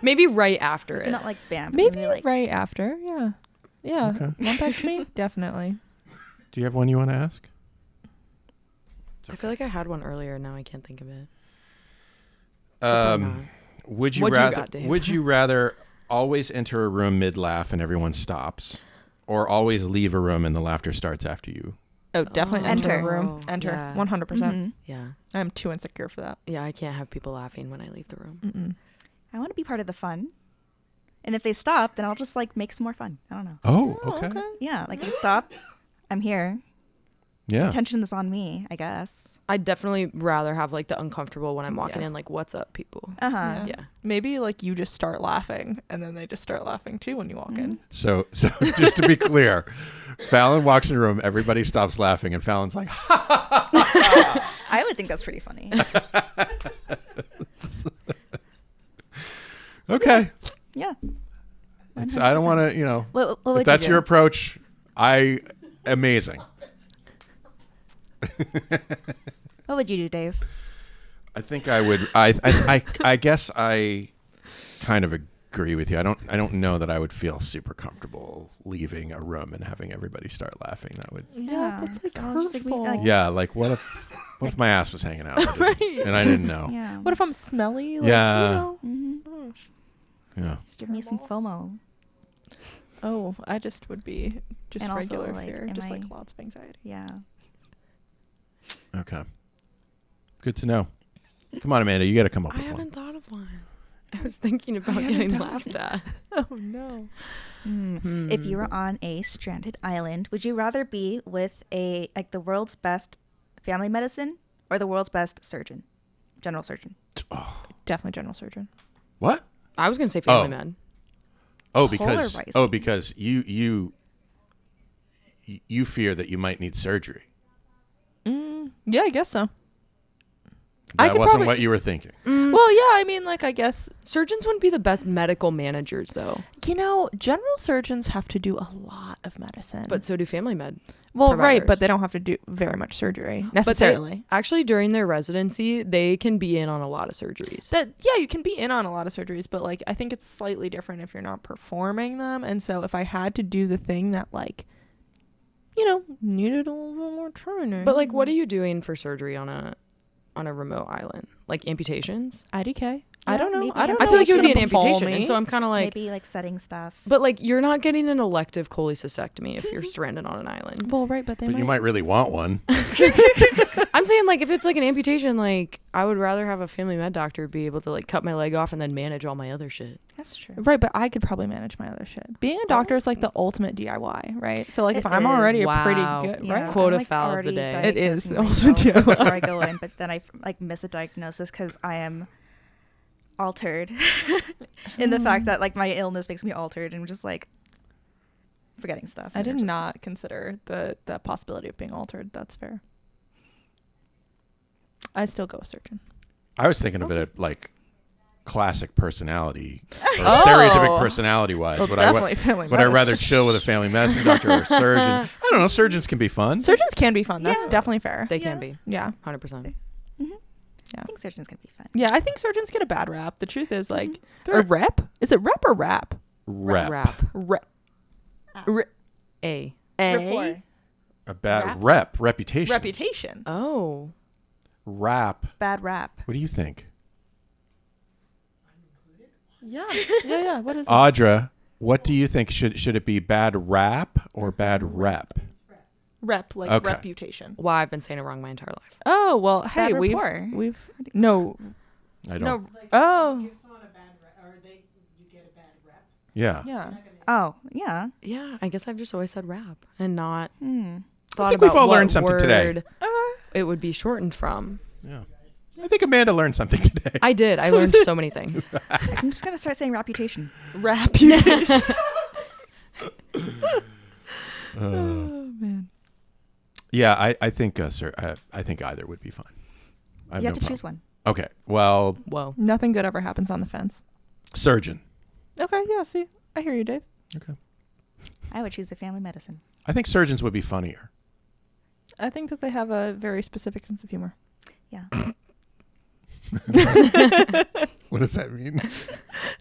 Maybe right after it. Not like bam. but Maybe like right after. Yeah. Yeah. Okay. Lumpectomy? Definitely. Do you have one you want to ask? I feel like I had one earlier. Now I can't think of it. Would you What do you rather? got, Dave? Would you rather always enter a room mid laugh and everyone stops, or always leave a room and the laughter starts after you? Oh, definitely enter a Enter. room. Enter. Yeah. 100%. Mhm. Yeah. I'm too insecure for that. Yeah, I can't have people laughing when I leave the room. Mm-mm. I want to be part of the fun. And if they stop, then I'll just like make some more fun. I don't know. Oh, okay. Yeah, like they stop. I'm here. Yeah. Attention is on me, I guess. I'd definitely rather have like the uncomfortable when I'm walking Yeah. in, like, what's up, people? Uh-huh. Yeah. Maybe like you just start laughing and then they just start laughing too when you walk in. So just to be clear, Fallon walks in a room, everybody stops laughing, and Fallon's like, I would think that's pretty funny. okay. Yeah. I don't want to, What would if that's you do? your approach, amazing. What would you do, Dave? I think I would. I guess I kind of agree with you. I don't know that I would feel super comfortable leaving a room and having everybody start laughing. That would. Yeah, that's like So I was just like, we- hurtful. like- Yeah, like what if my ass was hanging out and I didn't know? Yeah. What if I'm smelly? Like, Yeah. You know? Mm-hmm. Yeah. Give me some FOMO. Oh, I just would be just And also, regular like, fear, am just like I- lots of anxiety. Yeah. Okay. Good to know. Come on, Amanda, you got to come up I with haven't one. thought of one. I was thinking about getting laughed at. Oh no. If you were on a stranded island, would you rather be with the world's best family medicine or the world's best surgeon, general surgeon? Definitely general surgeon. What? I was going to say family Oh. med. polarizing. Because you fear that you might need surgery. Yeah, I guess so. That wasn't what you were thinking. Well, yeah, I mean, like, I guess Surgeons wouldn't be the best medical managers, though. general surgeons have to do a lot of medicine. But so do family med. Well, providers. right, but they don't have to do very much surgery necessarily. But actually, during their residency, they can be in on a lot of surgeries. You can be in on a lot of surgeries, but like I think it's slightly different if you're not performing them. And so if I had to do the thing that like, needed a little bit more training. But like, what are you doing for surgery on a remote island? Like amputations? IDK. Yeah, I don't know. maybe I don't I know. feel like what's it would be an gonna befall amputation, me. and so I'm kind of like, Maybe like setting stuff. but like you're not getting an elective cholecystectomy if you're stranded on an island. Well, right, but You might really want one. I'm saying like if it's like an amputation, like I would rather have a family med doctor be able to like cut my leg off and then manage all my other shit. That's true. Right, but I could probably manage my other shit. Being a doctor is like the ultimate DIY, right? So like It if I'm is. already Wow. a pretty good, Yeah, right? I'm, Quota like, foul of the already day. It is the diagnosing ultimate myself DIY. before I go in, but then I like miss a diagnosis because I am altered in the fact that like my illness makes me altered and just like forgetting stuff. I and did I'm just- not consider the possibility of being altered. That's fair. I still go surgeon. I was thinking of it like classic personality or stereotypic personality wise. Well, would definitely family would I medicine. rather chill with a family medicine doctor or a surgeon? I don't know. Surgeons can be fun. Surgeons can be fun. That's definitely fair. They can be Yeah. 100%. I think surgeons can be fun. Yeah, I think surgeons get a bad rap. The truth is, like, They're- a rep? Is it rep or rap? Rep. Rap. Rep. A. A. A bad reputation. Reputation. Oh. Rap. Bad rap. What do you think? Yeah. Yeah. What is it? Audra, what do you think? Should it be bad rap or bad rep? Rep, like Okay. reputation. Well, I've been saying it wrong my entire life. Oh, well, hey, Bad we've rapport. no. I don't. No. Oh. Yeah. Yeah. Oh, yeah. Yeah, I guess I've just always said rap and not Hmm. thought think about we've all what learned something today. word it would be shortened from. Yeah. I think Amanda learned something today. I did. I learned so many things. I'm just gonna start saying reputation. Reputation. Oh man. Yeah, I think I think either would be fine. I You have no to choose problem. one. Okay. Well, Whoa. Nothing good ever happens on the fence. surgeon. Okay. Yeah. See, I hear you, Dave. Okay. I would choose the family medicine. I think surgeons would be funnier. I think that they have a very specific sense of humor. Yeah. What does that mean? I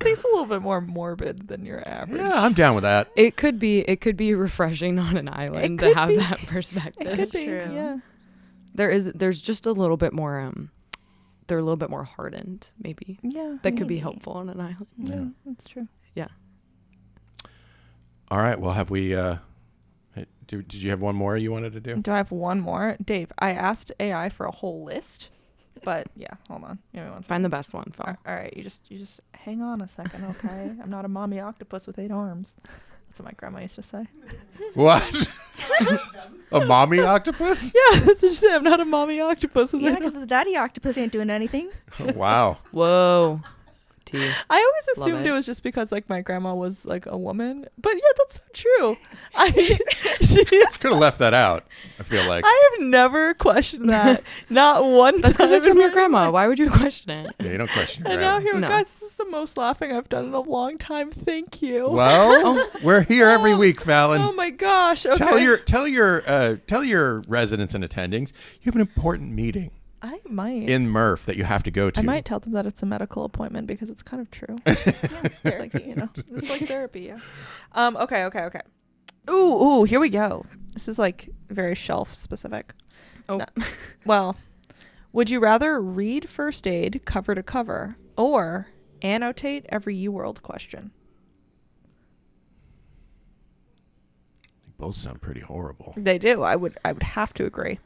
think it's a little bit more morbid than your average. Yeah, I'm down with that. It could be refreshing on an island to could have be. that perspective. It could be. true. Yeah. There's just a little bit more they're a little bit more hardened maybe. Yeah. That could be Maybe. helpful on an island. Yeah, that's true. Yeah. All right. Well, have we? Did you have one more you wanted to do? Do I have one more? Dave, I asked AI for a whole list, but yeah, hold on. Give me one second. Find the best one, Fallon. All right, you just hang on a second, okay? I'm not a mommy octopus with 8 arms. That's what my grandma used to say. What? A mommy octopus? Yeah, that's what she said. I'm not a mommy octopus with Yeah, 8 arms. because the daddy octopus ain't doing anything. Oh, wow. Whoa. T. I always Love assumed it. it was just because like my grandma was like a woman, but yeah, that's so true. I Could have left that out. I feel like. I have never questioned that. Not one That's because time. it's from in your my grandma. life. Why would you question it? Yeah, you don't question your And now grandma. here, No. guys, this is the most laughing I've done in a long time. Thank you. Well, we're here every week, Fallon. Oh my gosh. Okay. Tell your residents and attendings you have an important meeting I might. in Murph that you have to go to. I might tell them that it's a medical appointment because it's kind of true. It's like, it's like therapy. Yeah. Okay. Ooh, here we go. This is like very shelf specific. Oh. No. Well, would you rather read first aid cover to cover or annotate every UWorld question? They both sound pretty horrible. They do. I would have to agree.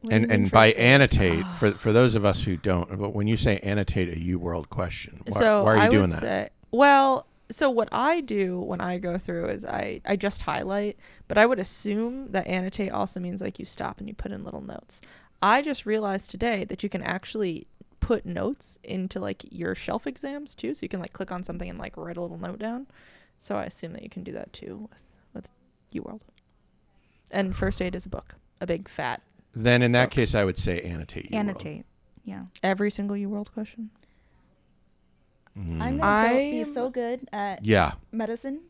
What do you mean And by first aid? annotate, for those of us who don't, but when you say annotate a UWorld question, why So are you I doing would that? say, well, so what I do when I go through is I just highlight, but I would assume that annotate also means like you stop and you put in little notes. I just realized today that you can actually put notes into like your shelf exams too, so you can like click on something and like write a little note down. So I assume that you can do that too with UWorld. And first aid is a book, a big fat. Then in that book. case, I would say annotate. UWorld. Annotate. Yeah. Every single UWorld question. I'm gonna be so good at medicine.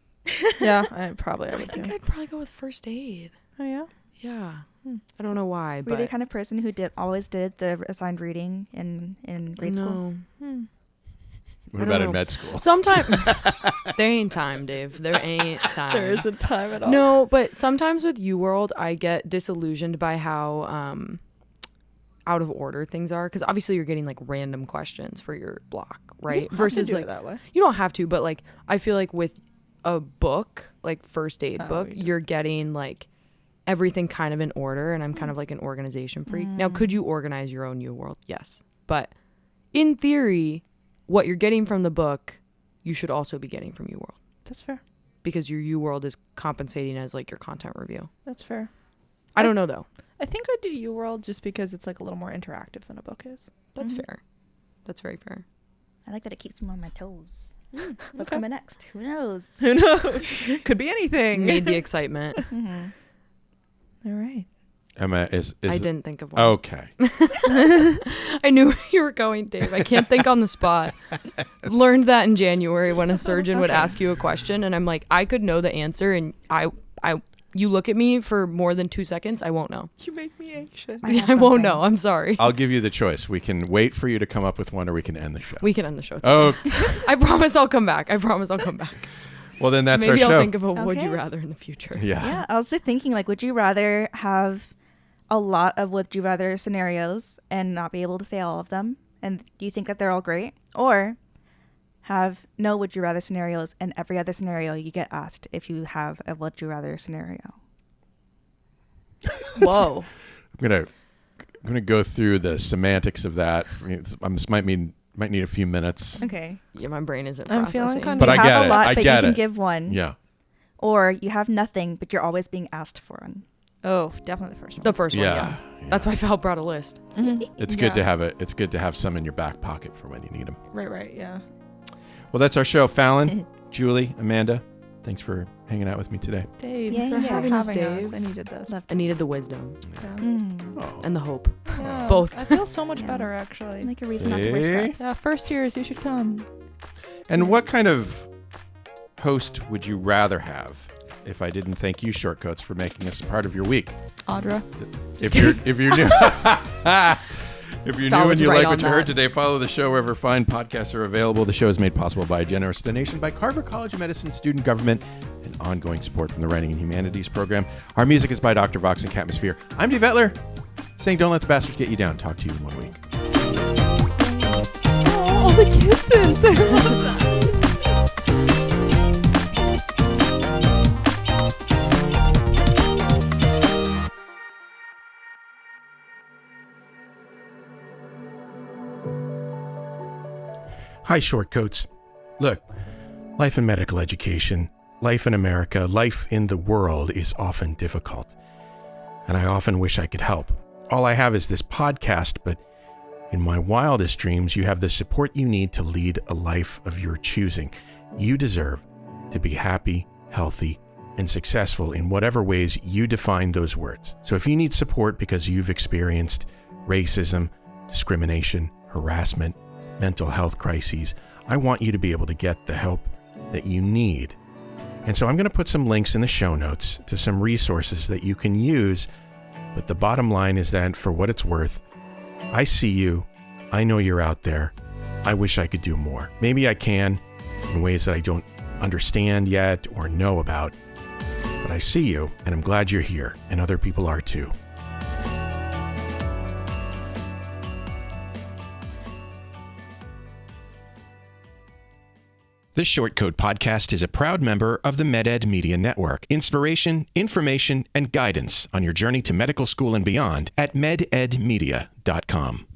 Yeah, I probably. I think I'd probably go with first aid. Oh yeah. Yeah. I don't know why, Were but you the kind of person who always did the assigned reading in grade school? What about in med school? Sometimes there ain't time, Dave. There ain't time. There isn't time at all. No, but sometimes with UWorld, I get disillusioned by how out of order things are, because obviously you're getting like random questions for your block, right? Versus do like it that way. you don't have to, but like I feel like with a book, like first aid book, you're getting like everything kind of in order, and I'm kind of like an organization freak. Now, could you organize your own UWorld? Yes. But in theory, what you're getting from the book, you should also be getting from UWorld. That's fair. Because your UWorld is compensating as like your content review. That's fair. I don't know though. I think I'd do UWorld just because it's like a little more interactive than a book is. That's fair. That's very fair. I like that it keeps me on my toes. What's coming next? Who knows? Who knows? Could be anything. Made the excitement. All right. Emma, I didn't think of one. Okay. I knew where you were going, Dave. I can't think on the spot. I've learned that in January when a surgeon would ask you a question, and I'm like, I could know the answer, and you look at me for more than 2 seconds, I won't know. You make me anxious. I won't know. I'm sorry. I'll give you the choice. We can wait for you to come up with one, or we can end the show. We can end the show. Oh. I promise I'll come back. Well, then that's Maybe our show. I'll think of a would you rather in the future. Yeah. I was just thinking, like, would you rather have a lot of would you rather scenarios and not be able to say all of them? And do you think that they're all great? Or have no would you rather scenarios, and every other scenario you get asked if you have a would you rather scenario? Whoa. I'm gonna go through the semantics of that. This might need a few minutes. Okay. Yeah, my brain isn't I'm processing. feeling kind But of. I You get have it. a lot, I but get you can it. give one. Yeah. Or you have nothing, but you're always being asked for one. Oh, definitely the first one. The first one, yeah. That's why Val brought a list. It's good to have it. It's good to have some in your back pocket for when you need them. Right, yeah. Well, that's our show. Fallon, Julie, Amanda, thanks for hanging out with me today. Dave, Yeah, thanks for yeah. having us, Dave. I needed this. I needed the wisdom Oh. and the hope. Yeah, Both. I feel so much Yeah. better, actually. Like a reason not to wear See? scrubs. Yeah, first years, you should come. And what kind of host would you rather have? If I didn't thank you, Shortcoats, for making us a part of your week. Audra. If you're new, if you're Val new was and you right like on what you heard that. today, follow the show wherever fine podcasts are available. The show is made possible by a generous donation by Carver College of Medicine student government and ongoing support from the Writing and Humanities program. Our music is by Dr. Vox and Catmosphere. I'm Dave Etler, saying don't let the bastards get you down. Talk to you in 1 week. Oh, the kisses. I love that. Hi, Shortcoats. Look, life in medical education, life in America, life in the world is often difficult. And I often wish I could help. All I have is this podcast, but in my wildest dreams, you have the support you need to lead a life of your choosing. You deserve to be happy, healthy, and successful in whatever ways you define those words. So if you need support because you've experienced racism, discrimination, harassment, mental health crises, I want you to be able to get the help that you need. And so I'm going to put some links in the show notes to some resources that you can use. But the bottom line is that for what it's worth, I see you. I know you're out there. I wish I could do more. Maybe I can in ways that I don't understand yet or know about. But I see you, and I'm glad you're here, and other people are too. This Shortcode podcast is a proud member of the MedEd Media Network. Inspiration, information, and guidance on your journey to medical school and beyond at mededmedia.com.